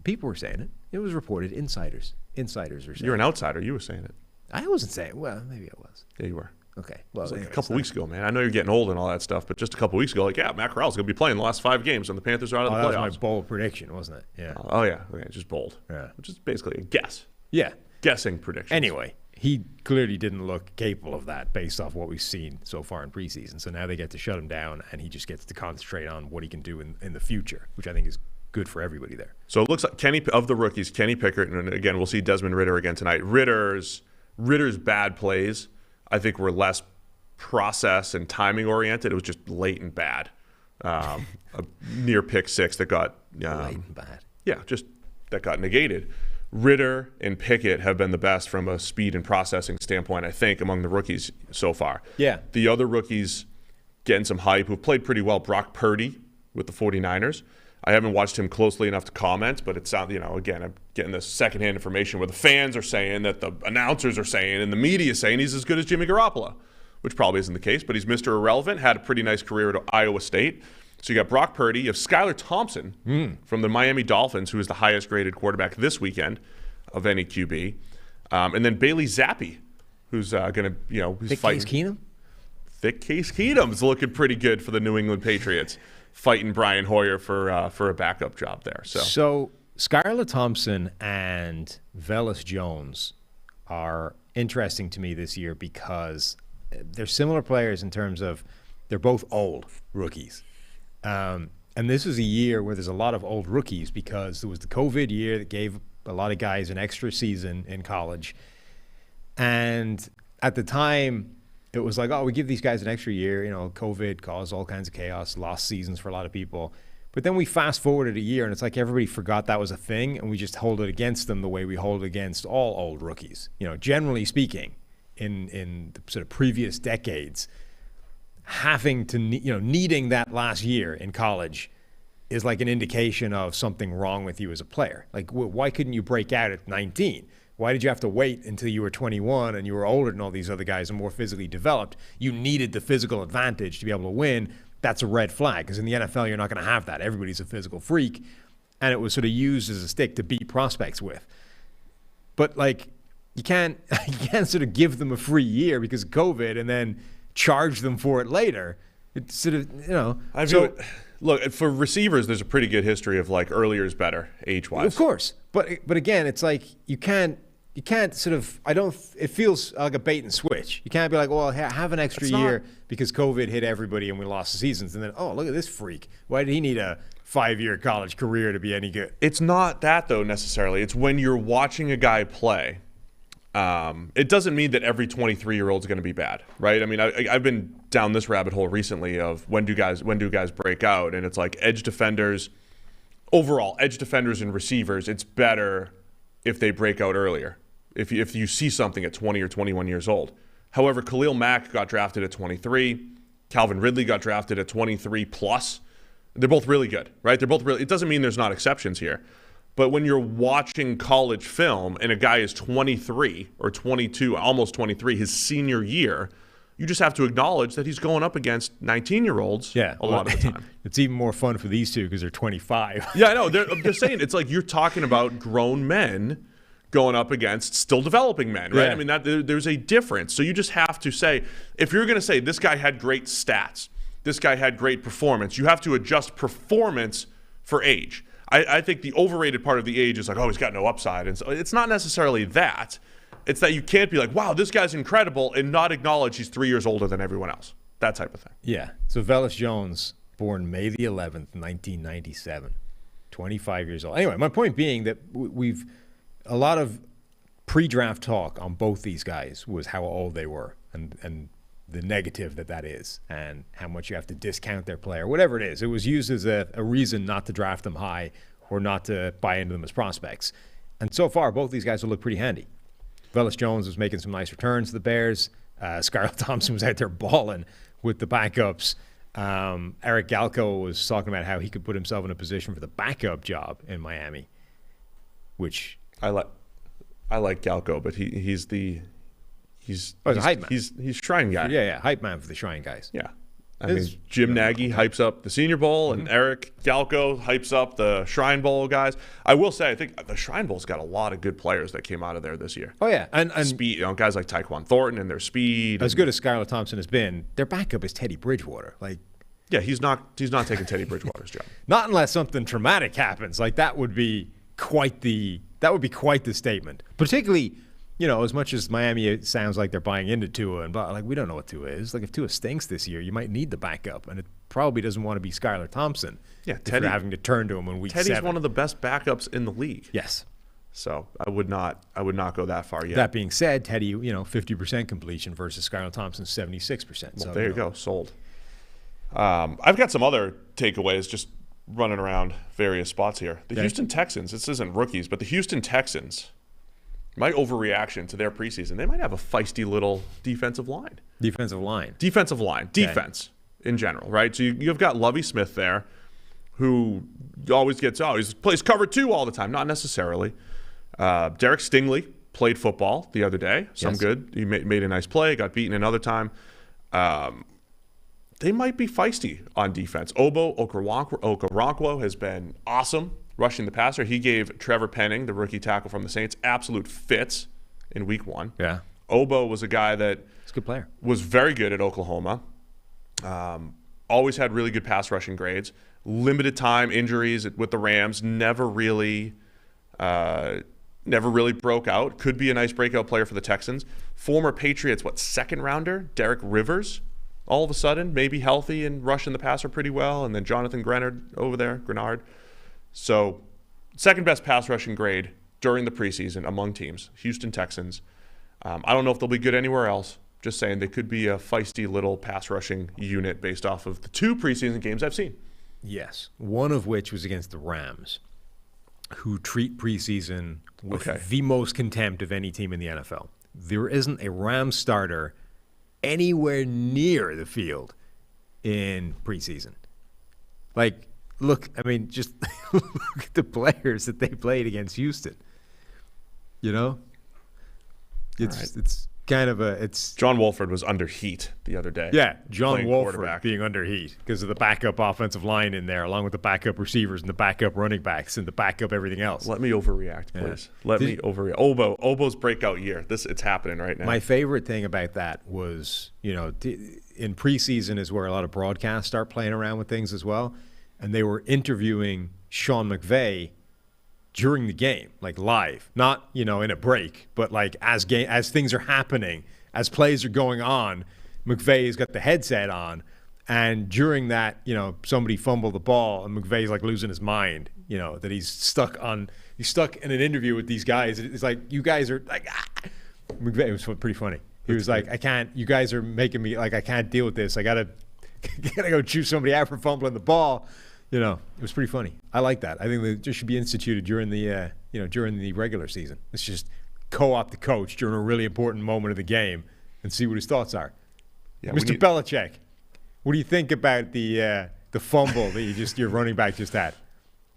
People were saying it. It was reported. Insiders were saying. You're an outsider. You were saying it. I wasn't saying. Well, maybe I was. Yeah, you were. Okay. Well, a couple weeks ago, man. I know you're getting old and all that stuff, but just a couple weeks ago, Matt Corral's going to be playing the last 5 games, and the Panthers are out of the playoffs. That was my bold prediction, wasn't it? Yeah. Okay, just bold. Yeah. Which is basically a guess. Yeah. Guessing prediction. Anyway, he clearly didn't look capable of that based off what we've seen so far in preseason. So now they get to shut him down, and he just gets to concentrate on what he can do in the future, which I think is good for everybody there. So it looks like of the rookies, Kenny Pickett, and again, we'll see Desmond Ridder again tonight. Ritter's bad plays, I think, were less process and timing oriented. It was just late and bad. A near pick 6 that got late and bad. Yeah, just that got negated. Ridder and Pickett have been the best from a speed and processing standpoint, I think, among the rookies so far. Yeah. The other rookies getting some hype who've played pretty well. Brock Purdy with the 49ers. I haven't watched him closely enough to comment, but it sounds, again, I'm getting this secondhand information where the fans are saying that the announcers are saying and the media is saying he's as good as Jimmy Garoppolo, which probably isn't the case, but he's Mr. Irrelevant, had a pretty nice career at Iowa State. So you got Brock Purdy, you have Skylar Thompson from the Miami Dolphins, who is the highest graded quarterback this weekend of any QB. And then Bailey Zappi, who's going to, who's Thick fighting. Case Keenum? Thick Case Keenum's looking pretty good for the New England Patriots, fighting Brian Hoyer for a backup job there. So Skylar Thompson and Velus Jones are interesting to me this year because they're similar players in terms of they're both old rookies. And this was a year where there's a lot of old rookies because there was the COVID year that gave a lot of guys an extra season in college. And at the time, it was like, oh, we give these guys an extra year. COVID caused all kinds of chaos, lost seasons for a lot of people. But then we fast forwarded a year, and it's like everybody forgot that was a thing, and we just hold it against them the way we hold it against all old rookies. Generally speaking, in the sort of previous decades, having to, needing that last year in college is like an indication of something wrong with you as a player. Like, why couldn't you break out at 19? Why did you have to wait until you were 21 and you were older than all these other guys and more physically developed? You needed the physical advantage to be able to win. That's a red flag because in the NFL, you're not going to have that. Everybody's a physical freak. And it was sort of used as a stick to beat prospects with. But, you can't sort of give them a free year because of COVID and then charge them for it later. It's sort of, Look, for receivers, there's a pretty good history of earlier is better age-wise. Of course. But again, it's like you can't sort of, it feels like a bait and switch. You can't be like, well, have an extra year because COVID hit everybody and we lost the seasons. And then, oh, look at this freak. Why did he need a 5-year college career to be any good? It's not that, though, necessarily. It's when you're watching a guy play. It doesn't mean that every 23-year-old is going to be bad, right? I mean, I've been down this rabbit hole recently of when do guys break out, and it's like edge defenders and receivers. It's better if they break out earlier. If you see something at 20 or 21 years old. However, Khalil Mack got drafted at 23. Calvin Ridley got drafted at 23 plus. They're both really good, right? They're both really. It doesn't mean there's not exceptions here. But when you're watching college film and a guy is 23 or 22, almost 23, his senior year, you just have to acknowledge that he's going up against 19-year-olds a lot of the time. It's even more fun for these two because they're 25. Yeah, I know. I'm just saying, it's like you're talking about grown men going up against still developing men, right? Yeah. I mean, there's a difference. So you just have to say, if you're going to say this guy had great stats, this guy had great performance, you have to adjust performance for age. I think the overrated part of the age is like, oh, he's got no upside. And so it's not necessarily that. It's that you can't be like, wow, this guy's incredible, and not acknowledge he's 3 years older than everyone else. That type of thing. Yeah. So Velus Jones, born May the 11th, 1997, 25 years old. Anyway, my point being that we've a lot of pre-draft talk on both these guys was how old they were and the negative that is and how much you have to discount their player, whatever it is. It was used as a reason not to draft them high or not to buy into them as prospects. And so far, both these guys will look pretty handy. Velus Jones was making some nice returns to the Bears. Skylar Thompson was out there balling with the backups. Eric Galko was talking about how he could put himself in a position for the backup job in Miami, which I like Galko, but he's a hype man. He's Shrine guy. Yeah, hype man for the Shrine guys. Yeah. I mean, Jim Nagy hypes up the Senior Bowl, and Eric Galko hypes up the Shrine Bowl guys. I will say, I think the Shrine Bowl's got a lot of good players that came out of there this year. Oh, yeah. And speed, guys like Tyquan Thornton and their speed. As good as Skylar Thompson has been, their backup is Teddy Bridgewater. Yeah, he's not taking Teddy Bridgewater's job. Not unless something traumatic happens. That would be quite the statement. Particularly, as much as Miami, it sounds like they're buying into Tua, and we don't know what Tua is. If Tua stinks this year, you might need the backup, and it probably doesn't want to be Skylar Thompson. Yeah, Teddy, if you're having to turn to him in week 7. Teddy's one of the best backups in the league. Yes. So I would not go that far yet. That being said, Teddy, 50% completion versus Skylar Thompson's 76%. Well, there you go, sold. I've got some other takeaways just running around various spots here. The Houston Texans, this isn't rookies, but the Houston Texans, my overreaction to their preseason, they might have a feisty little defensive line. Defense in general, right? So you've got Lovie Smith there, who always he plays cover 2 all the time. Not necessarily. Derek Stingley played football the other day. Some good. He made a nice play, got beaten another time. They might be feisty on defense. Obo Okoronkwo has been awesome rushing the passer. He gave Trevor Penning, the rookie tackle from the Saints, absolute fits in week 1. Yeah. Obo was a guy that He's a good player. Was very good at Oklahoma. Always had really good pass rushing grades. Limited time injuries with the Rams. Never really broke out. Could be a nice breakout player for the Texans. Former Patriots, second rounder? Derek Rivers. All of a sudden, maybe healthy and rushing the passer pretty well. And then Jonathan Grenard. So, second best pass rushing grade during the preseason among teams. Houston Texans. I don't know if they'll be good anywhere else. Just saying they could be a feisty little pass rushing unit based off of the 2 preseason games I've seen. Yes. One of which was against the Rams, who treat preseason with the most contempt of any team in the NFL. There isn't a Rams starter anywhere near the field in preseason. Just look at the players that they played against Houston. It's kind of it's. John Wolford was under heat the other day. Yeah, John Wolford being under heat because of the backup offensive line in there, along with the backup receivers and the backup running backs and the backup everything else. Let me overreact, please. Let me overreact. Obo's breakout year. It's happening right now. My favorite thing about that was, in preseason is where a lot of broadcasts start playing around with things as well, and they were interviewing Sean McVay during the game, live, not in a break, but as things are happening, as plays are going on, McVay's got the headset on, and during that, somebody fumbled the ball, and McVay's losing his mind, that he's stuck in an interview with these guys. It's you guys are McVay was pretty funny. He was I can't. You guys are making me I can't deal with this. I gotta go choose somebody out for fumbling the ball. It was pretty funny. I like that. I think that just should be instituted during the during the regular season. Let's just co-opt the coach during a really important moment of the game and see what his thoughts are. Yeah, Mr. Belichick, what do you think about the fumble that your running back just had?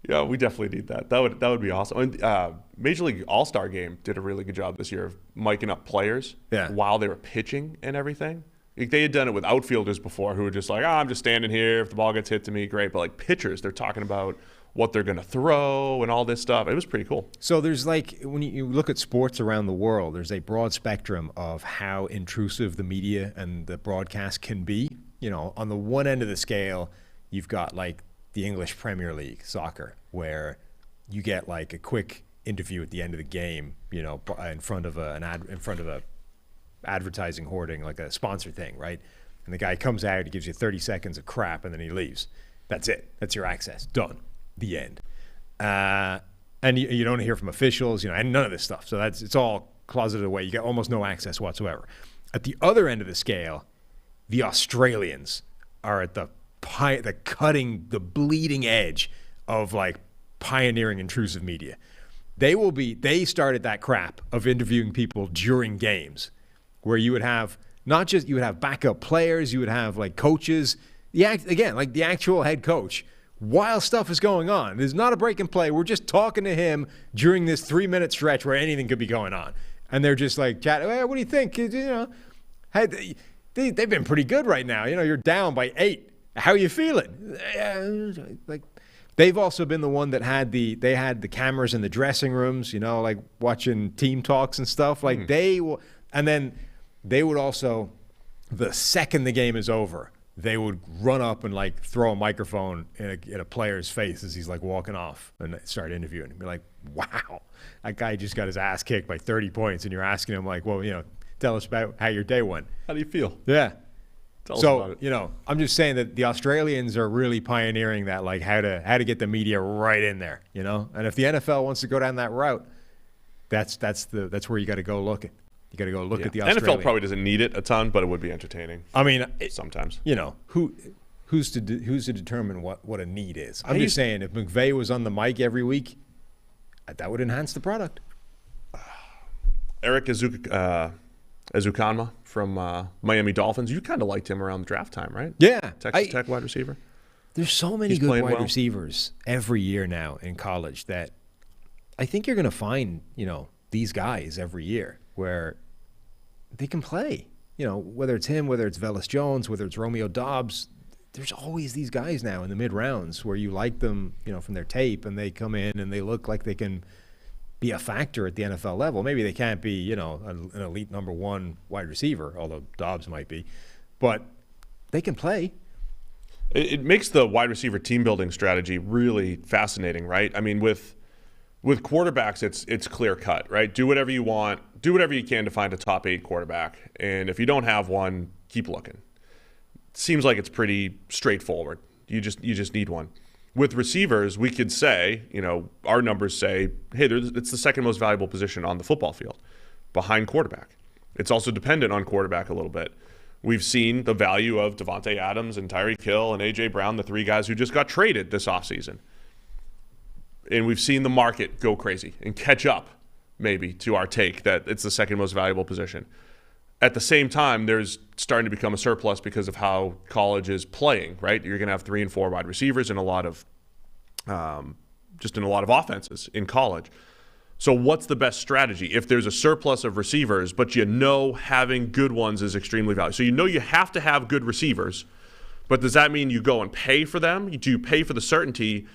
Yeah, we definitely need that. That would be awesome. And, Major League All-Star Game did a really good job this year of miking up players while they were pitching and everything. They had done it with outfielders before who were just I'm just standing here. If the ball gets hit to me, great. But pitchers, they're talking about what they're going to throw and all this stuff. It was pretty cool. So there's when you look at sports around the world, there's a broad spectrum of how intrusive the media and the broadcast can be. On the one end of the scale, you've got the English Premier League soccer, where you get a quick interview at the end of the game, in front of a advertising hoarding, a sponsor thing, right? And the guy comes out, he gives you 30 seconds of crap, and then he leaves. That's it. That's your access. Done. The end. And you don't hear from officials, and none of this stuff. So it's all closeted away. You get almost no access whatsoever. At the other end of the scale, the Australians are at the bleeding edge of pioneering intrusive media. They started that crap of interviewing people during games, where you would have you would have backup players, you would have coaches. The actual head coach while stuff is going on. There's not a break in play. We're just talking to him during this 3-minute stretch where anything could be going on. And they're just like, chatting, hey, what do you think? You know, hey, they've been pretty good right now. You know, you're down by 8. How are you feeling? Like, they've also been the one that had the cameras in the dressing rooms, you know, like watching team talks and stuff. Like they will, and then they would also, the second the game is over, they would run up and like throw a microphone in a player's face as he's like walking off and start interviewing him. Be like, wow, that guy just got his ass kicked by 30 points, and you're asking him like, well, you know, tell us about how your day went. How do you feel? Yeah. Tell us about it. You know, I'm just saying that the Australians are really pioneering that, like how to get the media right in there, you know. And if the NFL wants to go down that route, that's where you got to go looking. You got to go look at the Australians. NFL probably doesn't need it a ton, but it would be entertaining. I mean, sometimes. You know, who's to determine what a need is? I'm just saying, if McVay was on the mic every week, that would enhance the product. Eric Ezukanma from Miami Dolphins. You kind of liked him around the draft time, right? Yeah. Texas Tech wide receiver. There's so many good wide receivers every year now in college that I think you're going to find, you know, these guys every year where they can play. You know, whether it's him, whether it's Velus Jones, whether it's Romeo Doubs, there's always these guys now in the mid-rounds where you like them, you know, from their tape, and they come in and they look like they can be a factor at the NFL level. Maybe they can't be, you know, an elite number 1 wide receiver, although Dobbs might be, but they can play. It makes the wide receiver team building strategy really fascinating, right? I mean, with quarterbacks, it's clear cut, right? Do whatever you want, do whatever you can to find a top 8 quarterback, and if you don't have one, keep looking. Seems like it's pretty straightforward. You just need one. With receivers, we could say, you know, our numbers say, hey, it's the second most valuable position on the football field, behind quarterback. It's also dependent on quarterback a little bit. We've seen the value of Devontae Adams and Tyreek Hill and A.J. Brown, the 3 guys who just got traded this offseason. And we've seen the market go crazy and catch up, maybe, to our take that it's the second most valuable position. At the same time, there's starting to become a surplus because of how college is playing, right? You're going to have 3 and 4 wide receivers and a lot of offenses in college. So what's the best strategy? If there's a surplus of receivers, but you know having good ones is extremely valuable. So you know you have to have good receivers, but does that mean you go and pay for them? Do you pay for the certainty,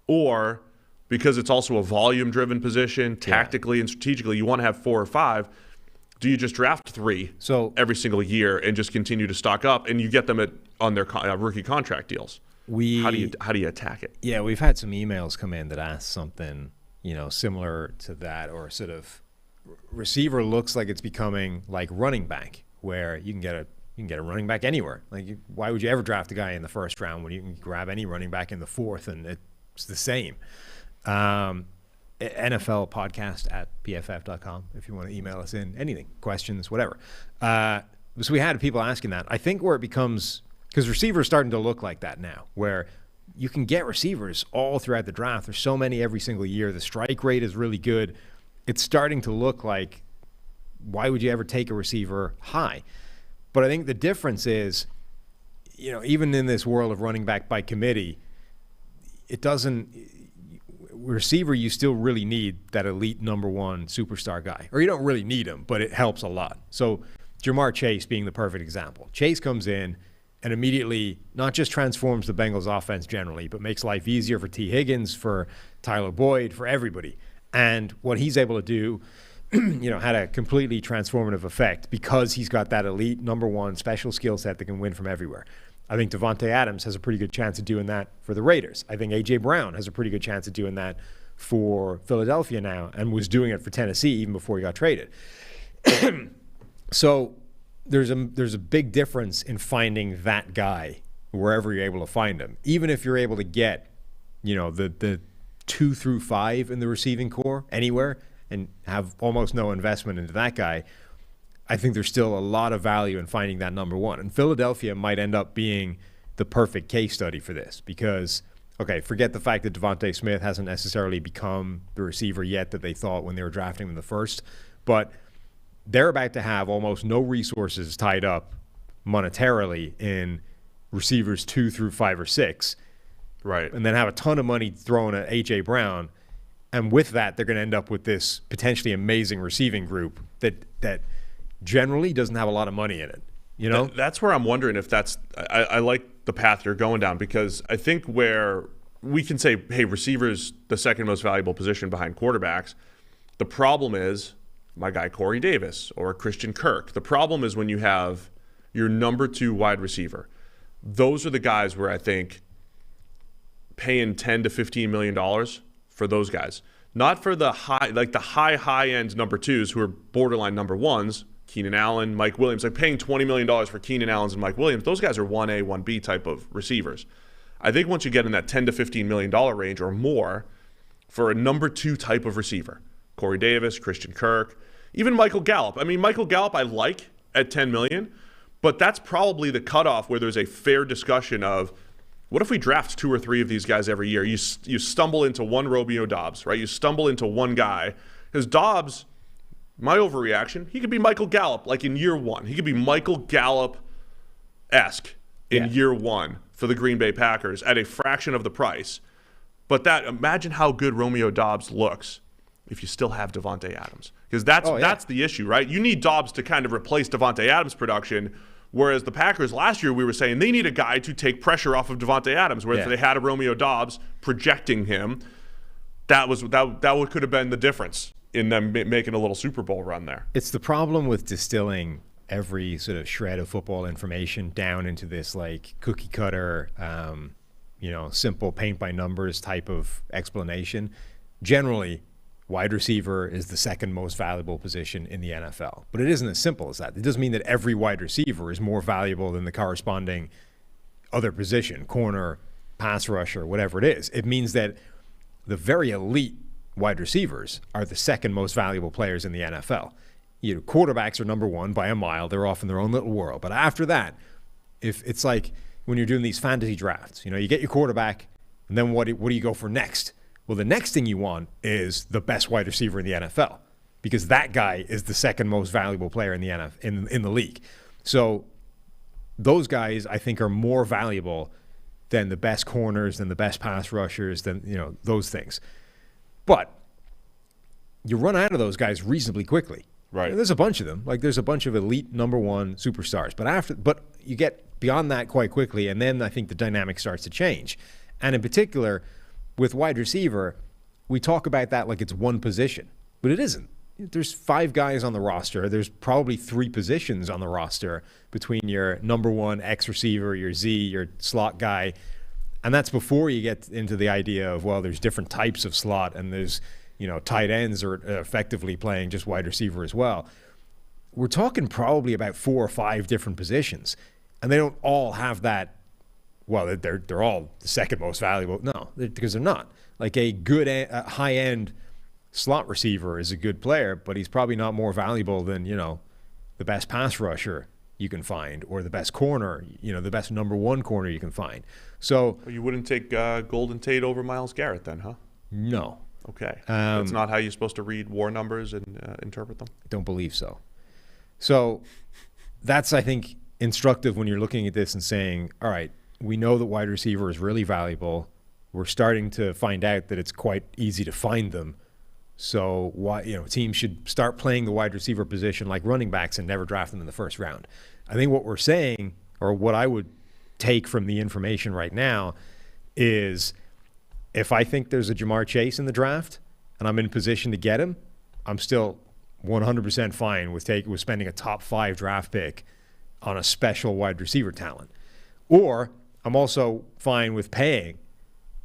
or because it's also a volume-driven position, tactically and strategically, you want to have 4 or 5, do you just draft 3 every single year and just continue to stock up, and you get them on their rookie contract deals? How do you attack it? Yeah, we've had some emails come in that ask something, you know, similar to that, or sort of receiver looks like it's becoming like running back, where you can get a running back anywhere. Like, why would you ever draft a guy in the first round when you can grab any running back in the 4th and it's the same? NFL Podcast at PFF.com if you want to email us in anything, questions, whatever. So we had people asking that. I think where it becomes, because receivers starting to look like that now, where you can get receivers all throughout the draft. There's so many every single year. The strike rate is really good. It's starting to look like, why would you ever take a receiver high? But I think the difference is, you know, even in this world of running back by committee, it doesn't. Receiver, you still really need that elite number 1 superstar guy. Or you don't really need him, but it helps a lot. So Jamar Chase being the perfect example. Chase comes in and immediately not just transforms the Bengals offense generally, but makes life easier for T. Higgins, for Tyler Boyd, for everybody. And what he's able to do, you know, had a completely transformative effect because he's got that elite number 1 special skill set that can win from everywhere. I think Devontae Adams has a pretty good chance of doing that for the Raiders. I think A.J. Brown has a pretty good chance of doing that for Philadelphia now, and was doing it for Tennessee even before he got traded. So there's a big difference in finding that guy wherever you're able to find him. Even if you're able to get, you know, the 2 through 5 in the receiving core anywhere and have almost no investment into that guy, I think there's still a lot of value in finding that number 1. And Philadelphia might end up being the perfect case study for this because, okay, forget the fact that Devontae Smith hasn't necessarily become the receiver yet that they thought when they were drafting him in the first, but they're about to have almost no resources tied up monetarily in receivers 2 through 5 or 6. Right. And then have a ton of money thrown at A.J. Brown. And with that, they're going to end up with this potentially amazing receiving group that generally doesn't have a lot of money in it. You know? That's where I'm wondering if that's – I like the path you're going down, because I think where we can say, hey, receiver's the second most valuable position behind quarterbacks. The problem is my guy Corey Davis or Christian Kirk. The problem is when you have your number 2 wide receiver. Those are the guys where I think paying $10 to $15 million for those guys. Not for the high end number 2s who are borderline number 1s, Keenan Allen, Mike Williams, like paying $20 million for Keenan Allen and Mike Williams. Those guys are 1A, 1B type of receivers. I think once you get in that $10 to $15 million range or more for a number 2 type of receiver, Corey Davis, Christian Kirk, even Michael Gallup. I mean, Michael Gallup I like at $10 million, but that's probably the cutoff where there's a fair discussion of, what if we draft 2 or 3 of these guys every year? You stumble into one Romeo Doubs, right? You stumble into one guy. Because Doubs, my overreaction, he could be Michael Gallup like in year 1. He could be Michael Gallup-esque in year 1 for the Green Bay Packers at a fraction of the price. But imagine how good Romeo Doubs looks if you still have Davante Adams. Because that's the issue, right? You need Doubs to kind of replace Davante Adams' production. Whereas the Packers last year, we were saying they need a guy to take pressure off of Davante Adams. Whereas they had a Romeo Doubs projecting him, that could have been the difference in them making a little Super Bowl run there. It's the problem with distilling every sort of shred of football information down into this like cookie cutter, simple paint by numbers type of explanation. Generally, wide receiver is the second most valuable position in the NFL. But it isn't as simple as that. It doesn't mean that every wide receiver is more valuable than the corresponding other position, corner, pass rusher, whatever it is. It means that the very elite wide receivers are the second most valuable players in the NFL. Quarterbacks are number 1 by a mile. They're off in their own little world. But after that, if it's like when you're doing these fantasy drafts, you get your quarterback, and then what do you go for next? Well, the next thing you want is the best wide receiver in the NFL, because that guy is the second most valuable player in the NFL, in the league. So those guys, I think, are more valuable than the best corners, than the best pass rushers, than those things. But you run out of those guys reasonably quickly. Right. There's a bunch of them. Like there's a bunch of elite number 1 superstars. But you get beyond that quite quickly, and then I think the dynamic starts to change. And in particular, with wide receiver, we talk about that like it's one position, but it isn't. There's 5 guys on the roster. There's probably 3 positions on the roster between your number 1 X receiver, your Z, your slot guy. And that's before you get into the idea of, well, there's different types of slot, and there's, tight ends are effectively playing just wide receiver as well. We're talking probably about 4 or 5 different positions, and they don't all have that. Well, they're all the second most valuable. No, because they're not. Like a good high-end slot receiver is a good player, but he's probably not more valuable than, the best pass rusher you can find, or the best corner, the best number 1 corner you can find. So you wouldn't take Golden Tate over Myles Garrett then, huh? No. Okay. That's not how you're supposed to read war numbers and interpret them? I don't believe so. So that's, I think, instructive when you're looking at this and saying, all right, we know that wide receiver is really valuable. We're starting to find out that it's quite easy to find them. So why, teams should start playing the wide receiver position like running backs and never draft them in the first round. I think what we're saying, or what I would take from the information right now, is if I think there's a Jamar Chase in the draft and I'm in position to get him, I'm still 100% fine with spending a top 5 draft pick on a special wide receiver talent. Or I'm also fine with paying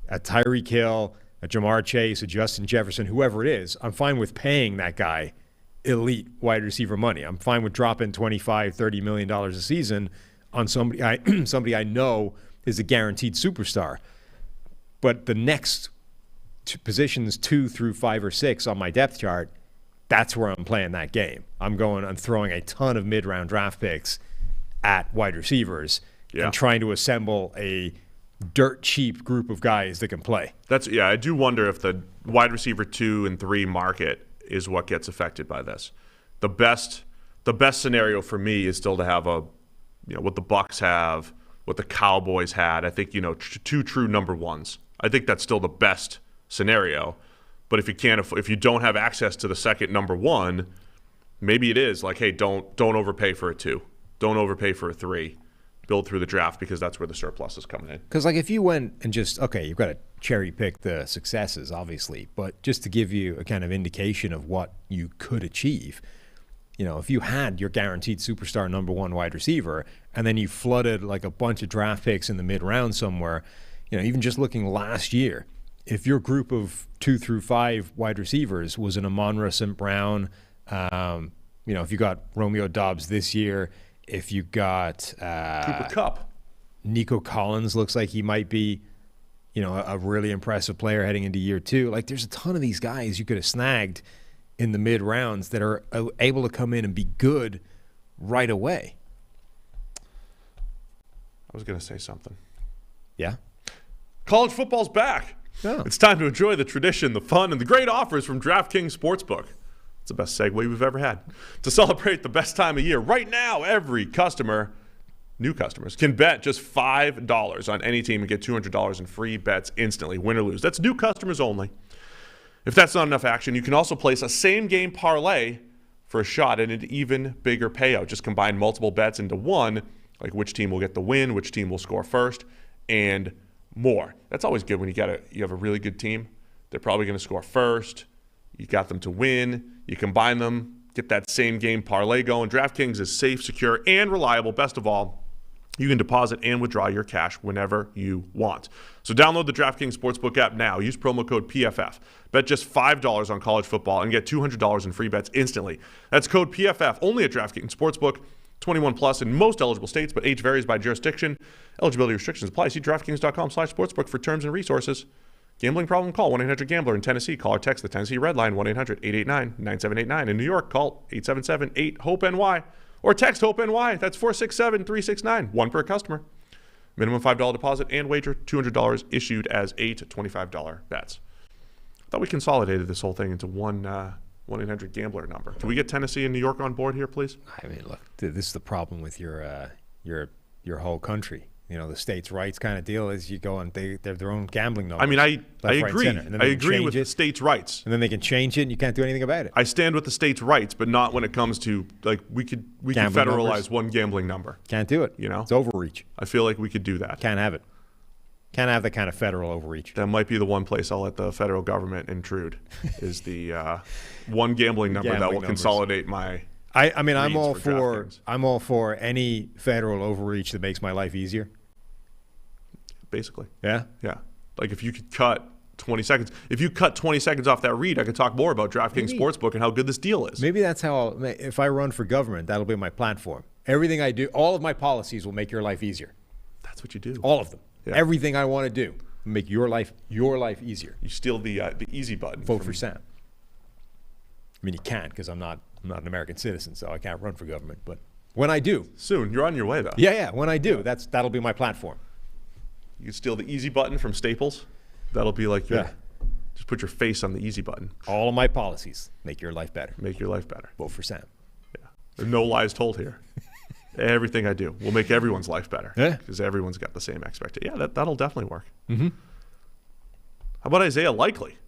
a Tyreek Hill, a Jamar Chase, a Justin Jefferson, whoever it is. I'm fine with paying that guy elite wide receiver money. I'm fine with dropping $25, $30 million a season on somebody I know is a guaranteed superstar. But the next positions 2 through 5 or 6 on my depth chart, that's where I'm playing that game. I'm throwing a ton of mid-round draft picks at wide receivers and trying to assemble a dirt cheap group of guys that can play. I do wonder if the wide receiver 2 and 3 market is what gets affected by this. The best scenario for me is still to have what the Bucs have, what the Cowboys had. I think, two true number ones. I think that's still the best scenario. But if you don't have access to the second number one, maybe it is like, hey, don't overpay for a 2. Don't overpay for a 3. Build through the draft because that's where the surplus is coming in. Because if you went and just, you've got to cherry pick the successes, obviously, but just to give you a kind of indication of what you could achieve, if you had your guaranteed superstar number 1 wide receiver and then you flooded like a bunch of draft picks in the mid-round somewhere, even just looking last year, if your group of 2 through 5 wide receivers was an Amon-Ra St. Brown, if you got Romeo Doubs this year, if you got Cooper Kupp, Nico Collins looks like he might be, a really impressive player heading into year 2. Like there's a ton of these guys you could have snagged in the mid rounds that are able to come in and be good right away. I was going to say something. Yeah. College football's back. Oh. It's time to enjoy the tradition, the fun, and the great offers from DraftKings Sportsbook. It's the best segue we've ever had. To celebrate the best time of year, right now, every new customers, can bet just $5 on any team and get $200 in free bets instantly, win or lose. That's new customers only. If that's not enough action, you can also place a same-game parlay for a shot at an even bigger payout. Just combine multiple bets into one, like which team will get the win, which team will score first, and more. That's always good when you have a really good team. They're probably going to score first. You got them to win. You combine them, get that same game parlay going. DraftKings is safe, secure, and reliable. Best of all, you can deposit and withdraw your cash whenever you want. So download the DraftKings Sportsbook app now. Use promo code PFF. Bet just $5 on college football and get $200 in free bets instantly. That's code PFF only at DraftKings Sportsbook. 21 plus in most eligible states, but age varies by jurisdiction. Eligibility restrictions apply. See DraftKings.com/sportsbook for terms and resources. Gambling problem? Call 1-800-GAMBLER. In Tennessee, call or text the Tennessee Red Line 1-800-889-9789. In New York, call 877-8-HOPE-NY or text HOPE-NY. That's 467-369. One per customer. Minimum $5 deposit and wager $200 issued as $8 $25 bets. I thought we consolidated this whole thing into one 1-800-GAMBLER number. Can we get Tennessee and New York on board here, please? I mean, look, this is the problem with your whole country. The states' rights kind of deal is you go and they have their own gambling numbers. I mean, I agree. I agree with the states' rights. And then they can change it and you can't do anything about it. I stand with the states' rights, but not when it comes to, we could federalize numbers. One gambling number. Can't do it. It's overreach. I feel like we could do that. Can't have it. Can't have that kind of federal overreach. That might be the one place I'll let the federal government intrude is the one gambling number that will consolidate my. I mean, I'm all for any federal overreach that makes my life easier. Basically. Yeah? Yeah. Like if you could cut 20 seconds. If you cut 20 seconds off that read, I could talk more about DraftKings Sportsbook and how good this deal is. Maybe that's how if I run for government, that'll be my platform. Everything I do, all of my policies will make your life easier. That's what you do. All of them. Yeah. Everything I want to do will make your life easier. You steal the easy button. Vote for Sam. I mean, you can't because I'm not an American citizen, so I can't run for government. But when I do. Soon. You're on your way, though. Yeah. When I do, that'll be my platform. You can steal the easy button from Staples. That'll be like just put your face on the easy button. All of my policies make your life better. Make your life better. Vote for Sam. Yeah. There's no lies told here. Everything I do will make everyone's life better. Yeah. Because everyone's got the same expectation. Yeah, that'll definitely work. Mm-hmm. How about Isaiah Likely?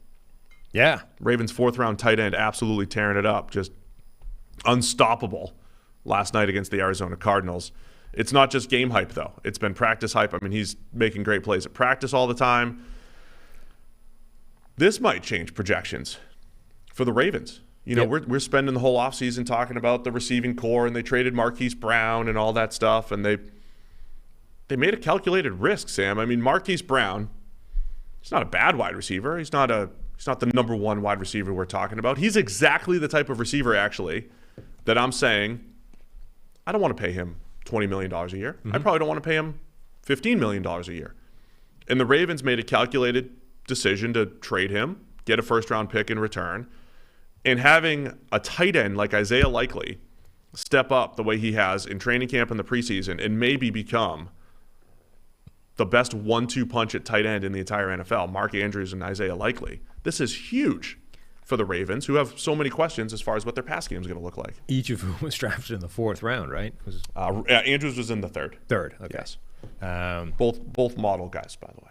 Yeah. Ravens' 4th-round tight end absolutely tearing it up. Just unstoppable last night against the Arizona Cardinals. It's not just game hype, though. It's been practice hype. I mean, he's making great plays at practice all the time. This might change projections for the Ravens. We're spending the whole offseason talking about the receiving core, and they traded Marquise Brown and all that stuff, and they made a calculated risk, Sam. I mean, Marquise Brown, he's not a bad wide receiver. He's not the number 1 wide receiver we're talking about. He's exactly the type of receiver, actually, that I'm saying I don't want to pay him $20 million a year. Mm-hmm. I probably don't want to pay him $15 million a year. And the Ravens made a calculated decision to trade him, get a first-round pick in return, and having a tight end like Isaiah Likely step up the way he has in training camp in the preseason and maybe become the best 1-2 punch at tight end in the entire NFL, Mark Andrews and Isaiah Likely. This is huge for the Ravens, who have so many questions as far as what their pass game is going to look like. Each of whom was drafted in the 4th round, right? Andrews was in the 3rd. Okay. Yes. Both model guys, by the way.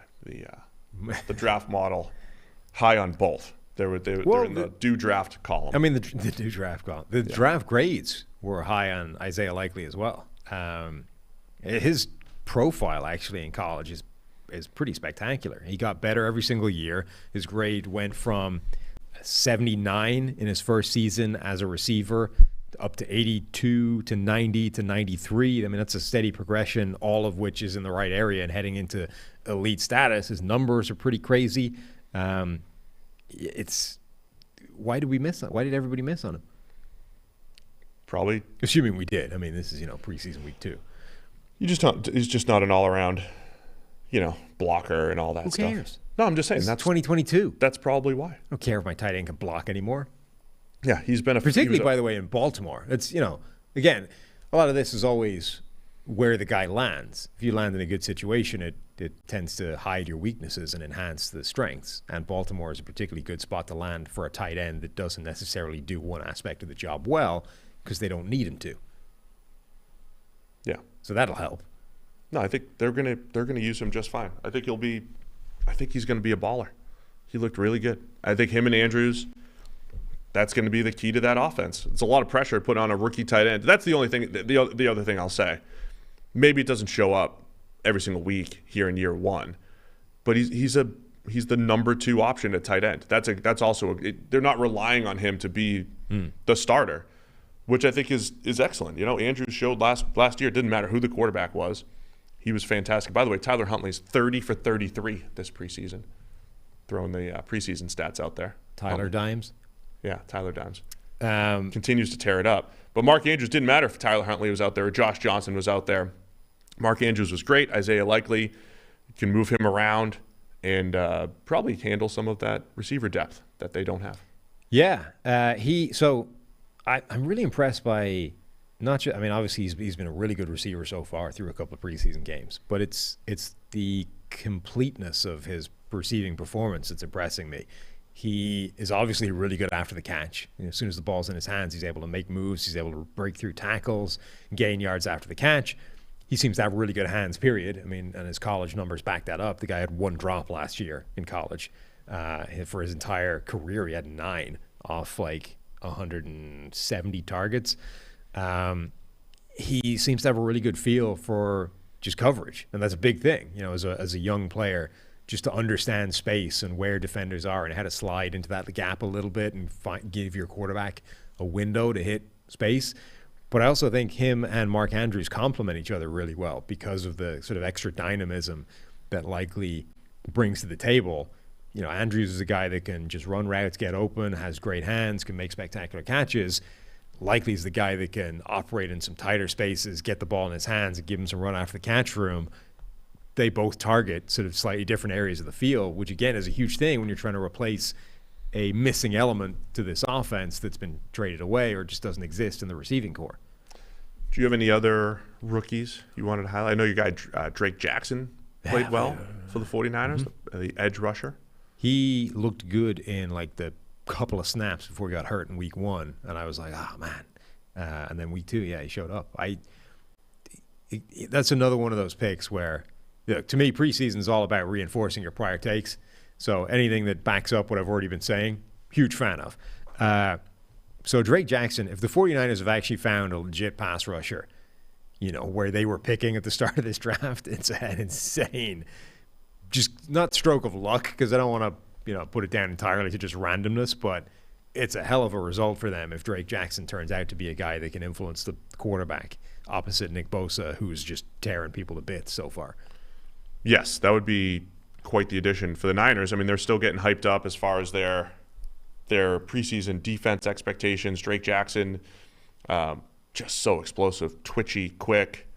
The draft model, high on both. They're in the do draft column. I mean, the do draft column. The draft grades were high on Isaiah Likely as well. His profile actually in college is pretty spectacular. He got better every single year. His grade went from 79 in his first season as a receiver up to 82 to 90 to 93. I mean, that's a steady progression, all of which is in the right area and heading into elite status. His numbers are pretty crazy. Why did we miss on? Why did everybody miss on him? Probably assuming we did. I mean, this is preseason week 2. He's just not an all-around, blocker and all that stuff. Who cares? No, I'm just saying that's 2022. That's probably why. I don't care if my tight end can block anymore. Yeah, he's been particularly, by the way, in Baltimore. It's again, a lot of this is always where the guy lands. If you land in a good situation, it tends to hide your weaknesses and enhance the strengths. And Baltimore is a particularly good spot to land for a tight end that doesn't necessarily do one aspect of the job well because they don't need him to. Yeah. So that'll help. No, I think they're gonna use him just fine. I think he's gonna be a baller. He looked really good. I think him and Andrews, that's going to be the key to that offense. It's a lot of pressure to put on a rookie tight end. That's the only thing. The other thing I'll say, maybe it doesn't show up every single week here in year 1, but he's the number 2 option at tight end. That's also they're not relying on him to be the starter, which I think is excellent. Andrews showed last year. It didn't matter who the quarterback was, he was fantastic. By the way, Tyler Huntley's 30 for 33 this preseason. Throwing the preseason stats out there. Tyler Dimes. Yeah, Tyler Dimes. Continues to tear it up. But Mark Andrews, didn't matter if Tyler Huntley was out there or Josh Johnson was out there. Mark Andrews was great. Isaiah Likely can move him around and probably handle some of that receiver depth that they don't have. Yeah. I'm really impressed by obviously he's been a really good receiver so far through a couple of preseason games, but it's the completeness of his receiving performance that's impressing me. He is obviously really good after the catch. As soon as the ball's in his hands, he's able to make moves. He's able to break through tackles, gain yards after the catch. He seems to have really good hands, period. And his college numbers back that up. The guy had 1 drop last year in college. For his entire career, he had 9 off 170 targets. He seems to have a really good feel for just coverage, and that's a big thing. As a young player, just to understand space and where defenders are and how to slide into that gap a little bit and give your quarterback a window to hit space. But I also think him and Mark Andrews complement each other really well because of the sort of extra dynamism that Likely brings to the table. Andrews is a guy that can just run routes, get open, has great hands, can make spectacular catches. Likely is the guy that can operate in some tighter spaces, get the ball in his hands, and give him some run after the catch room. They both target sort of slightly different areas of the field, which again is a huge thing when you're trying to replace a missing element to this offense that's been traded away or just doesn't exist in the receiving core. Do you have any other rookies you wanted to highlight? I know your guy Drake Jackson played well for the 49ers, the edge rusher. He looked good in the couple of snaps before he got hurt in week 1, and I was like, oh man. And then week 2, he showed up. That's another one of those picks where, to me, preseason is all about reinforcing your prior takes. So anything that backs up what I've already been saying, huge fan of. So Drake Jackson, if the 49ers have actually found a legit pass rusher, where they were picking at the start of this draft, it's an insane, just not stroke of luck, because I don't want to put it down entirely to just randomness, but it's a hell of a result for them if Drake Jackson turns out to be a guy that can influence the quarterback opposite Nick Bosa, who's just tearing people to bits so far. Yes, that would be quite the addition for the Niners. They're still getting hyped up as far as their preseason defense expectations. Drake Jackson, just so explosive, twitchy, quick,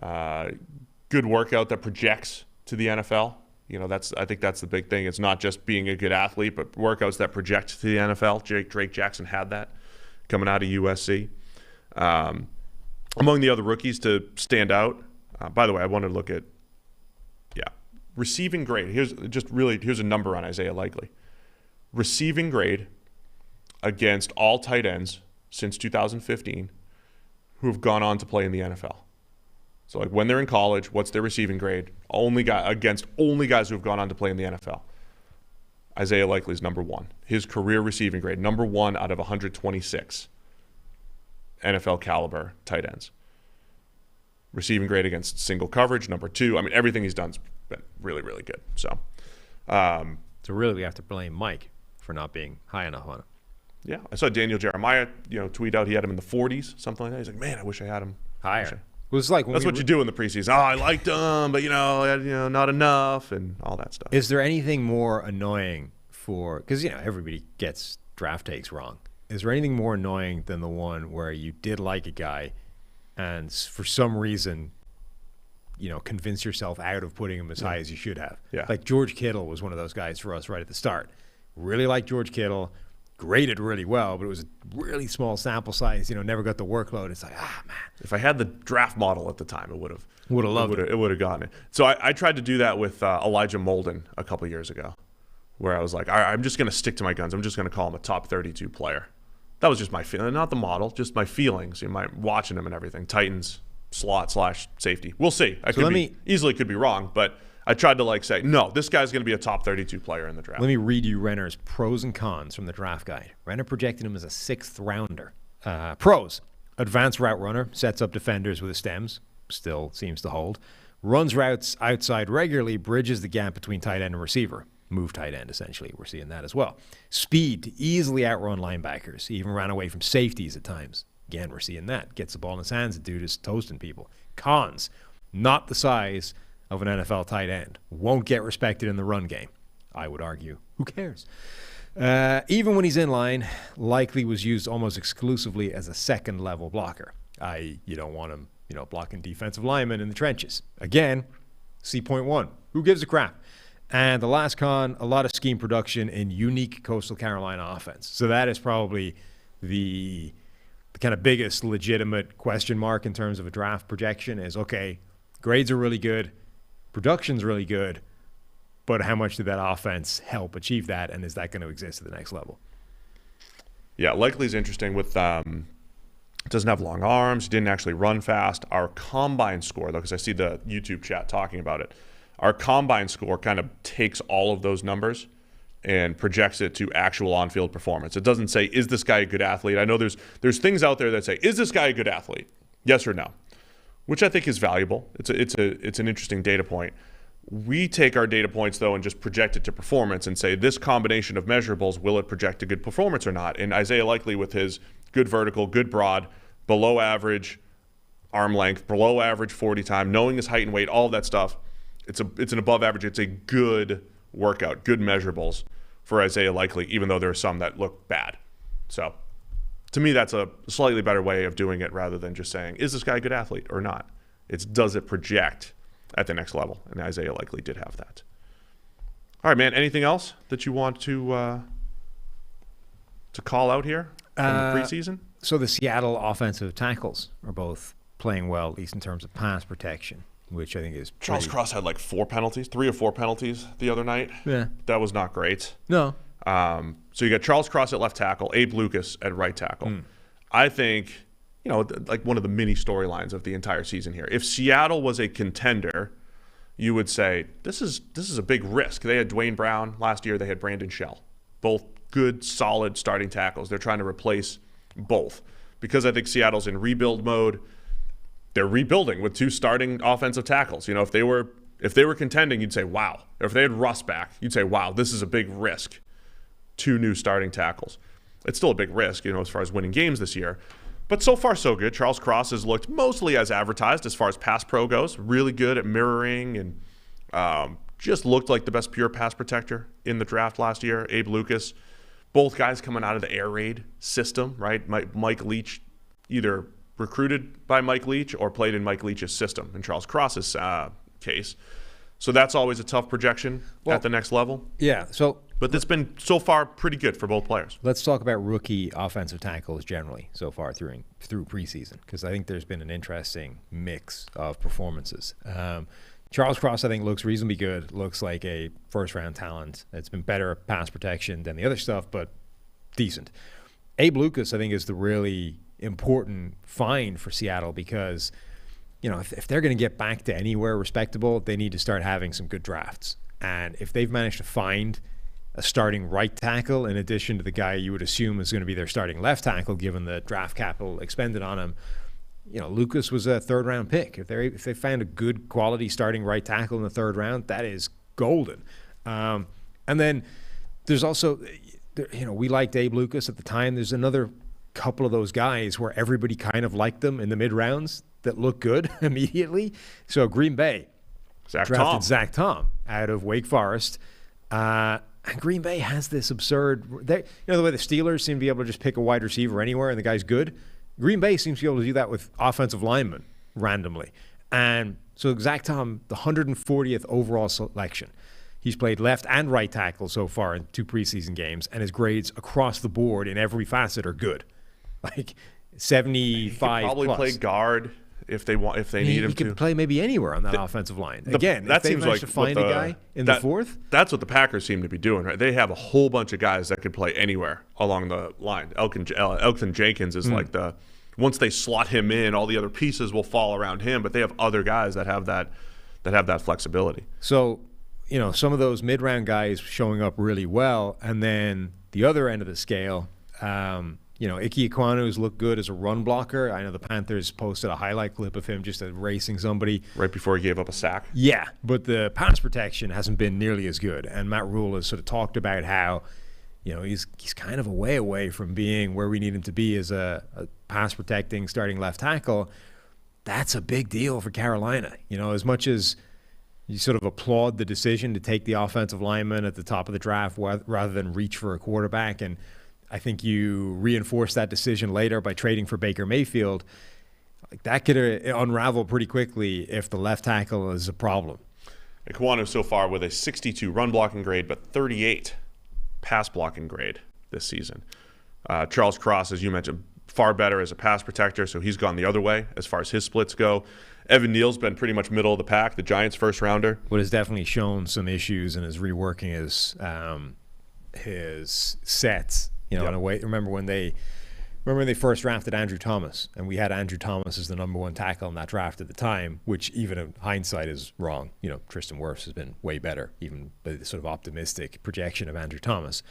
good workout that projects to the NFL. I think that's the big thing. It's not just being a good athlete, but workouts that project to the NFL. Drake Jackson had that coming out of USC. Among the other rookies to stand out, by the way, I want to look at receiving grade. Here's a number on Isaiah Likely. Receiving grade against all tight ends since 2015 who have gone on to play in the NFL. So like when they're in college, what's their receiving grade? Only guys who have gone on to play in the NFL. Isaiah Likely's number 1. His career receiving grade, number 1 out of 126 NFL caliber tight ends. Receiving grade against single coverage, number 2. I mean, everything he's done's been really, really good. So really we have to blame Mike for not being high enough on him. Yeah, I saw Daniel Jeremiah, tweet out he had him in the 40s, something like that. He's like, man, I wish I had him higher. It was like that's what you do in the preseason. Oh, I liked him, but not enough, and all that stuff. Is there anything more annoying because everybody gets draft takes wrong? Is there anything more annoying than the one where you did like a guy, and for some reason, convince yourself out of putting him as high as you should have? Yeah. Like George Kittle was one of those guys for us right at the start. Really liked George Kittle. Graded really well, but it was a really small sample size. Never got the workload. It's like, man. If I had the draft model at the time, it would have loved it. It would have gotten it. So I tried to do that with Elijah Molden a couple years ago, where I was like, I'm just going to stick to my guns. I'm just going to call him a top 32 player. That was just my feeling, not the model, just my feelings. Watching him and everything. Titans slot / safety. We'll see. Easily could be wrong, but I tried to say, no, this guy's going to be a top 32 player in the draft. Let me read you Renner's pros and cons from the draft guide. Renner projected him as a 6th rounder. Pros: advanced route runner, sets up defenders with his stems, still seems to hold. Runs routes outside regularly, bridges the gap between tight end and receiver. Move tight end, essentially. We're seeing that as well. Speed to easily outrun linebackers. He even ran away from safeties at times. Again, we're seeing that. Gets the ball in his hands, the dude is toasting people. Cons: not the size of an NFL tight end. Won't get respected in the run game. I would argue, who cares? Even when he's in line, Likely was used almost exclusively as a second-level blocker. You don't want him, blocking defensive linemen in the trenches. Again, C.1. Who gives a crap? And the last con, a lot of scheme production in unique Coastal Carolina offense. So that is probably the kind of biggest legitimate question mark in terms of a draft projection is, okay, grades are really good, production's really good, but how much did that offense help achieve that, and is that going to exist at the next level? Yeah, Likely's interesting with doesn't have long arms, didn't actually run fast. Our combine score, though, because I see the YouTube chat talking about it, our combine score kind of takes all of those numbers and projects it to actual on-field performance. It doesn't say, is this guy a good athlete? I know there's things out there that say, is this guy a good athlete? Yes or no? Which I think is valuable. It's an interesting data point. We take our data points, though, and just project it to performance and say, this combination of measurables, will it project a good performance or not? And Isaiah Likely, with his good vertical, good broad, below average arm length, below average 40 time, knowing his height and weight, all of that stuff, it's an above average. It's a good workout, good measurables for Isaiah Likely, even though there are some that look bad. So to me, that's a slightly better way of doing it rather than just saying, is this guy a good athlete or not? It's, does it project at the next level? And Isaiah Likely did have that. All right, man, anything else that you want to call out here from the preseason? So the Seattle offensive tackles are both playing well, at least in terms of pass protection, which I think is Charles Cross had like 4 penalties, 3 or 4 penalties the other night. Yeah. That was not great. No. So you got Charles Cross at left tackle, Abe Lucas at right tackle. I think, like one of the mini storylines of the entire season here. If Seattle was a contender, you would say, this is a big risk. They had Dwayne Brown last year. They had Brandon Shell. Both good, solid starting tackles. They're trying to replace both. Because I think Seattle's in rebuild mode, they're rebuilding with 2 starting offensive tackles. If they were contending, you'd say, wow. Or if they had Russ back, you'd say, wow, this is a big risk. 2 new starting tackles. It's still a big risk, as far as winning games this year. But so far, so good. Charles Cross has looked mostly as advertised as far as pass pro goes. Really good at mirroring and just looked like the best pure pass protector in the draft last year. Abe Lucas, both guys coming out of the air raid system, right? Mike Leach either recruited by Mike Leach or played in Mike Leach's system in Charles Cross's case. So that's always a tough projection at the next level. Yeah. But it's been so far pretty good for both players. Let's talk about rookie offensive tackles generally so far through preseason, because I think there's been an interesting mix of performances. Charles Cross, I think, looks reasonably good. Looks like a first-round talent. It's been better pass protection than the other stuff, but decent. Abe Lucas, I think, is the really important find for Seattle because if they're going to get back to anywhere respectable, they need to start having some good drafts. And if they've managed to find a starting right tackle in addition to the guy you would assume is going to be their starting left tackle, given the draft capital expended on him, Lucas was a third-round pick. If they found a good quality starting right tackle in the third round, that is golden. And then there's also, we liked Abe Lucas at the time. There's another couple of those guys where everybody kind of liked them in the mid-rounds that look good immediately. So Green Bay drafted Zach Tom out of Wake Forest. And Green Bay has this absurd, the way the Steelers seem to be able to just pick a wide receiver anywhere and the guy's good. Green Bay seems to be able to do that with offensive linemen randomly. And so Zach Tom, the 140th overall selection. He's played left and right tackle so far in 2 preseason games, and his grades across the board in every facet are good. Like 75 he could probably plus. Play guard if they need him to. He could play maybe anywhere on that offensive line. Again, that if they seems manage like to find a guy in the fourth. That's what the Packers seem to be doing, right? They have a whole bunch of guys that could play anywhere along the line. Elgton Jenkins is like once they slot him in, all the other pieces will fall around him. But they have other guys that have that flexibility. So, some of those mid-round guys showing up really well, and then the other end of the scale, Ike Ekwonu's looked good as a run blocker. I know the Panthers posted a highlight clip of him just racing somebody right before he gave up a sack. Yeah, but the pass protection hasn't been nearly as good. And Matt Rule has sort of talked about how, he's kind of a way away from being where we need him to be as a pass protecting starting left tackle. That's a big deal for Carolina. As much as you sort of applaud the decision to take the offensive lineman at the top of the draft rather than reach for a quarterback, and I think you reinforce that decision later by trading for Baker Mayfield. Like that could unravel pretty quickly if the left tackle is a problem. Ekwonu so far with a 62 run blocking grade, but 38 pass blocking grade this season. Charles Cross, as you mentioned, far better as a pass protector, so he's gone the other way as far as his splits go. Evan Neal's been pretty much middle of the pack, the Giants' first rounder. What has definitely shown some issues and is reworking his sets. In a way. Remember when they first drafted Andrew Thomas, and we had Andrew Thomas as the number 1 tackle in that draft at the time, which even in hindsight is wrong. Tristan Wirfs has been way better, even by the sort of optimistic projection of Andrew Thomas.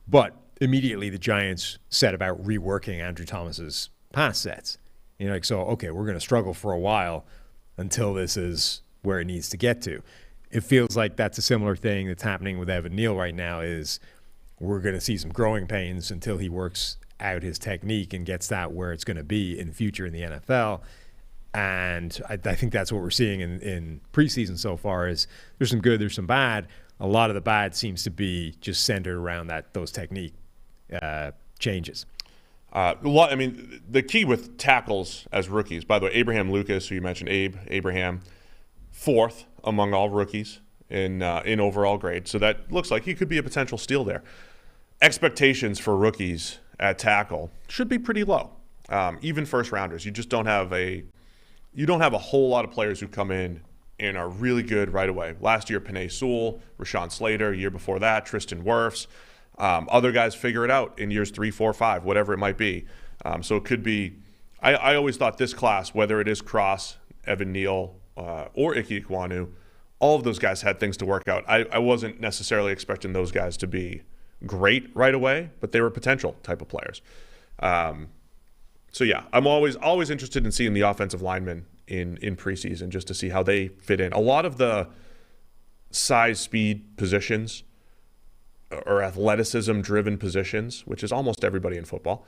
But immediately the Giants set about reworking Andrew Thomas's pass sets. Okay, we're going to struggle for a while until this is where it needs to get to. It feels like that's a similar thing that's happening with Evan Neal right now. Is we're going to see some growing pains until he works out his technique and gets that where it's going to be in the future in the NFL. And I think that's what we're seeing in preseason so far. Is there's some good, there's some bad. A lot of the bad seems to be just centered around those technique changes. The key with tackles as rookies, by the way, Abraham Lucas, who you mentioned, Abraham, 4th among all rookies in overall grade. So that looks like he could be a potential steal there. Expectations for rookies at tackle should be pretty low. Even first rounders, you just don't have a whole lot of players who come in and are really good right away. Last year, Penei Sewell, Rashawn Slater. Year before that, Tristan Wirfs. Other guys figure it out in years 3, 4, 5, whatever it might be. So it could be. I always thought this class, whether it is Cross, Evan Neal, or Ike Ekwonu, all of those guys had things to work out. I wasn't necessarily expecting those guys to be great right away, but they were potential type of players. So yeah, I'm always interested in seeing the offensive linemen in preseason just to see how they fit in. A lot of the size, speed positions or athleticism-driven positions, which is almost everybody in football,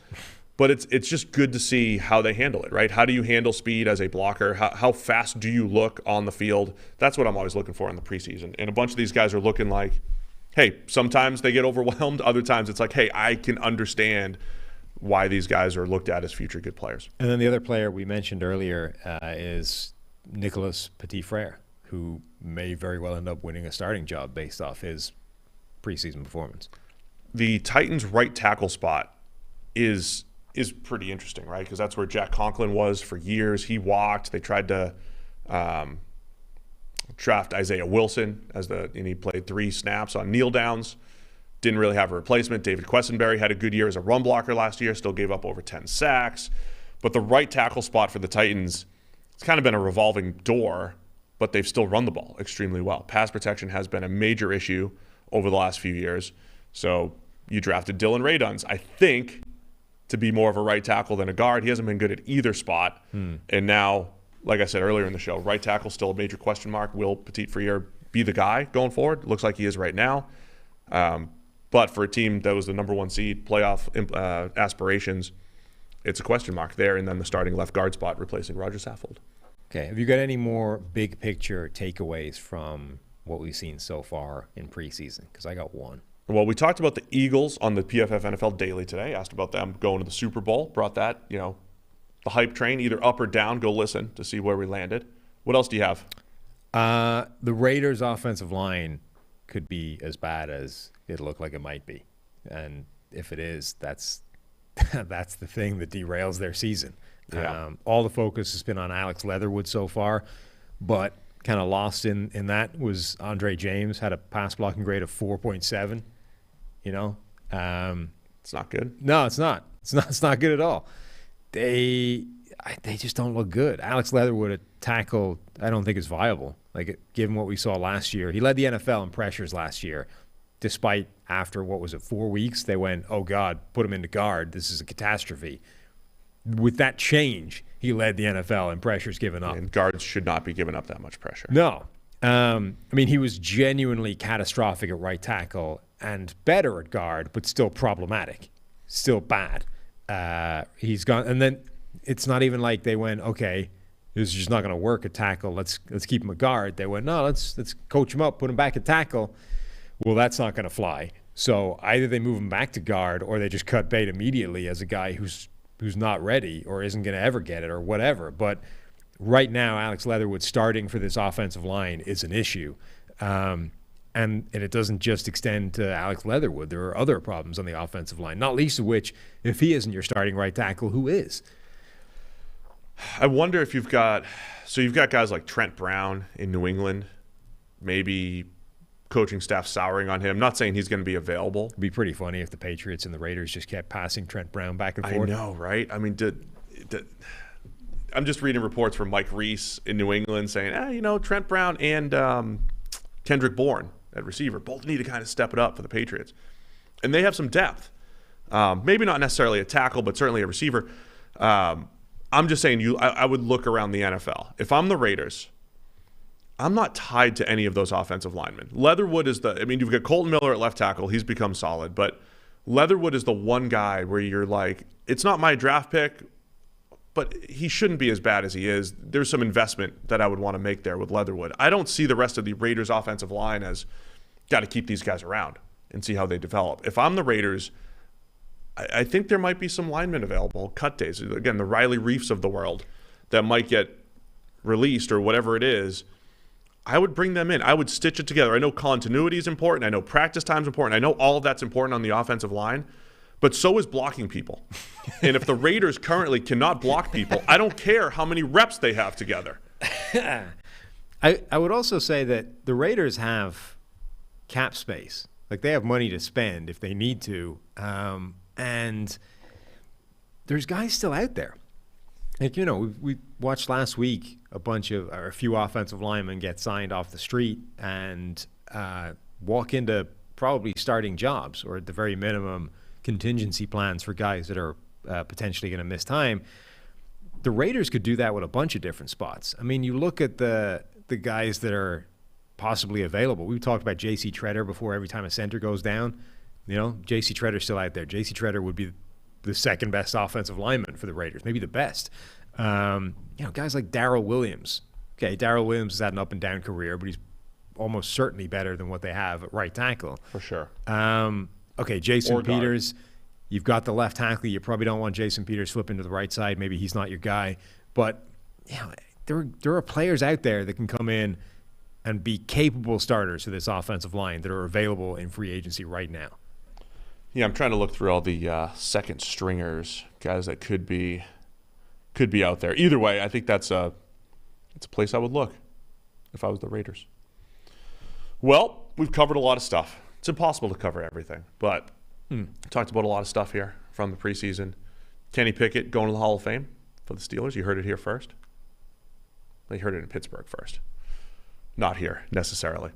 but it's just good to see how they handle it, right? How do you handle speed as a blocker? How fast do you look on the field? That's what I'm always looking for in the preseason. And a bunch of these guys are looking like, hey, sometimes they get overwhelmed. Other times it's like, hey, I can understand why these guys are looked at as future good players. And then the other player we mentioned earlier is Nicolas Petit-Frere, who may very well end up winning a starting job based off his preseason performance. The Titans' right tackle spot is pretty interesting, right? Because that's where Jack Conklin was for years. He walked. They tried to draft Isaiah Wilson and he played 3 snaps on kneel downs. Didn't really have a replacement. David Quessenberry had a good year as a run blocker last year, still gave up over 10 sacks. But the right tackle spot for the Titans it's kind of been a revolving door, but they've still run the ball extremely well. Pass protection has been a major issue over the last few years. So you drafted Dylan Radunz, I think, to be more of a right tackle than a guard. He hasn't been good at either spot. And now, like I said earlier in the show, right tackle still a major question mark. Will Petit-Frere be the guy going forward? Looks like he is right now. But for a team that was the number 1 seed, playoff aspirations, it's a question mark there. And then the starting left guard spot replacing Roger Saffold. Okay. Have you got any more big picture takeaways from what we've seen so far in preseason? Because I got one. Well, we talked about the Eagles on the PFF NFL Daily today. Asked about them going to the Super Bowl. Brought that, the hype train, either up or down. Go listen to see where we landed. What else do you have? The Raiders' offensive line could be as bad as it looked like it might be. And if it is, that's that's the thing that derails their season. Yeah. All the focus has been on Alex Leatherwood so far, but kind of lost in that was Andre James, had a pass blocking grade of 4.7. It's not good. No, it's not. It's not good at all. They just don't look good. Alex Leatherwood at tackle, I don't think is viable. Like, given what we saw last year, he led the NFL in pressures last year. Despite after 4 weeks, they went, oh God, put him into guard. This is a catastrophe. With that change, he led the NFL in pressures given up. And guards should not be giving up that much pressure. No. He was genuinely catastrophic at right tackle and better at guard, but still problematic, still bad. He's gone, and then it's not even like they went, okay, this is just not going to work at tackle. Let's keep him at guard. They went, no, let's coach him up, put him back at tackle. Well, that's not going to fly. So either they move him back to guard, or they just cut bait immediately as a guy who's not ready or isn't going to ever get it or whatever. But right now, Alex Leatherwood starting for this offensive line is an issue. And it doesn't just extend to Alex Leatherwood. There are other problems on the offensive line, not least of which, if he isn't your starting right tackle, who is? I wonder if you've got guys like Trent Brown in New England, maybe coaching staff souring on him. Not saying he's going to be available. It'd be pretty funny if the Patriots and the Raiders just kept passing Trent Brown back and forth. I know, right? I mean, I'm just reading reports from Mike Reese in New England saying, Trent Brown and Kendrick Bourne at receiver both need to kind of step it up for the Patriots. And they have some depth. Maybe not necessarily a tackle, but certainly a receiver. I'm just saying I would look around the NFL. If I'm the Raiders, I'm not tied to any of those offensive linemen. Leatherwood is you've got Colton Miller at left tackle. He's become solid. But Leatherwood is the one guy where you're like, it's not my draft pick, but he shouldn't be as bad as he is. There's some investment that I would want to make there with Leatherwood. I don't see the rest of the Raiders offensive line as got to keep these guys around and see how they develop. If I'm the Raiders, I think there might be some linemen available, cut days. Again, the Riley Reifs of the world that might get released or whatever it is. I would bring them in. I would stitch it together. I know continuity is important. I know practice time is important. I know all of that's important on the offensive line, but so is blocking people. And if the Raiders currently cannot block people, I don't care how many reps they have together. I would also say that the Raiders have cap space. Like, they have money to spend if they need to. And there's guys still out there. Like, we watched last week a few offensive linemen get signed off the street and walk into probably starting jobs, or at the very minimum contingency plans for guys that are potentially going to miss time. The Raiders could do that with a bunch of different spots. I mean, you look at the guys that are possibly available. We talked about J.C. Treader before. Every time a center goes down, J.C. Treader's still out there. J.C. Treader would be the second best offensive lineman for the Raiders, maybe the best. Guys like Darrell Williams. Okay, Darrell Williams has had an up and down career, but he's almost certainly better than what they have at right tackle. For sure. Okay, Jason Peters. You've got the left tackle. You probably don't want Jason Peters flipping to the right side. Maybe he's not your guy. But there are players out there that can come in and be capable starters for this offensive line that are available in free agency right now. Yeah, I'm trying to look through all the second stringers, guys that could be out there. Either way, I think it's a place I would look if I was the Raiders. Well, we've covered a lot of stuff. It's impossible to cover everything, but talked about a lot of stuff here from the preseason. Kenny Pickett going to the Hall of Fame for the Steelers. You heard it here first. They heard it in Pittsburgh first. Not here, necessarily.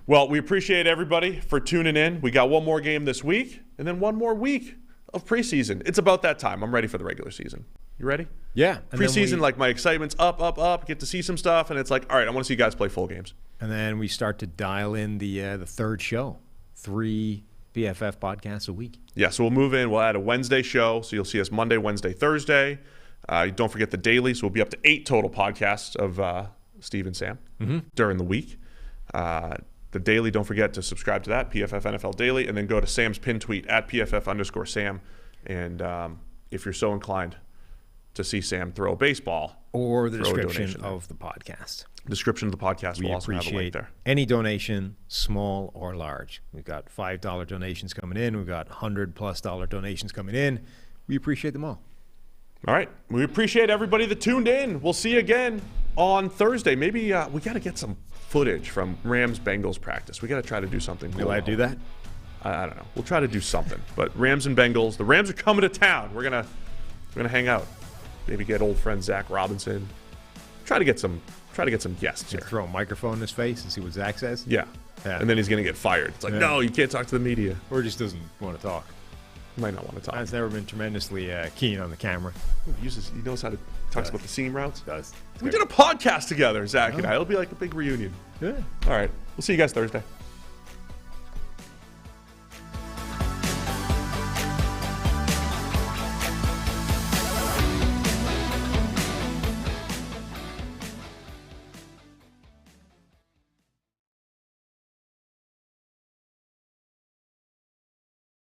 Well, we appreciate everybody for tuning in. We got one more game this week, and then one more week of preseason. It's about that time. I'm ready for the regular season. You ready? Yeah. Preseason, like my excitement's up, get to see some stuff, and it's like, all right, I want to see you guys play full games. And then we start to dial in the third show, 3 PFF podcasts a week. Yeah, so we'll move in. We'll add a Wednesday show, so you'll see us Monday, Wednesday, Thursday. Don't forget the daily, so we'll be up to 8 total podcasts of Steve and Sam during the week. The daily, don't forget to subscribe to that, PFF NFL Daily, and then go to Sam's pin tweet at PFF_Sam. And if you're so inclined to see Sam throw a baseball. Or the description of the podcast. Description of the podcast will also have a link there. Any donation, small or large. We've got $5 donations coming in. We've got $100+ donations coming in. We appreciate them all. All right. We appreciate everybody that tuned in. We'll see you again on Thursday. Maybe we got to get some footage from Rams-Bengals practice. We got to try to do something. Will I do that? I don't know. We'll try to do something. But Rams and Bengals, the Rams are coming to town. We're gonna hang out. Maybe get old friend Zach Robinson. Try to get some guests here. Throw a microphone in his face and see what Zach says? Yeah. And then he's gonna get fired. It's like, no, you can't talk to the media. Or just doesn't want to talk. He might not want to talk. He's never been tremendously keen on the camera. He knows how to talk about the seam routes. Does. We did a podcast together, Zach and I. It'll be like a big reunion. Yeah. All right. We'll see you guys Thursday.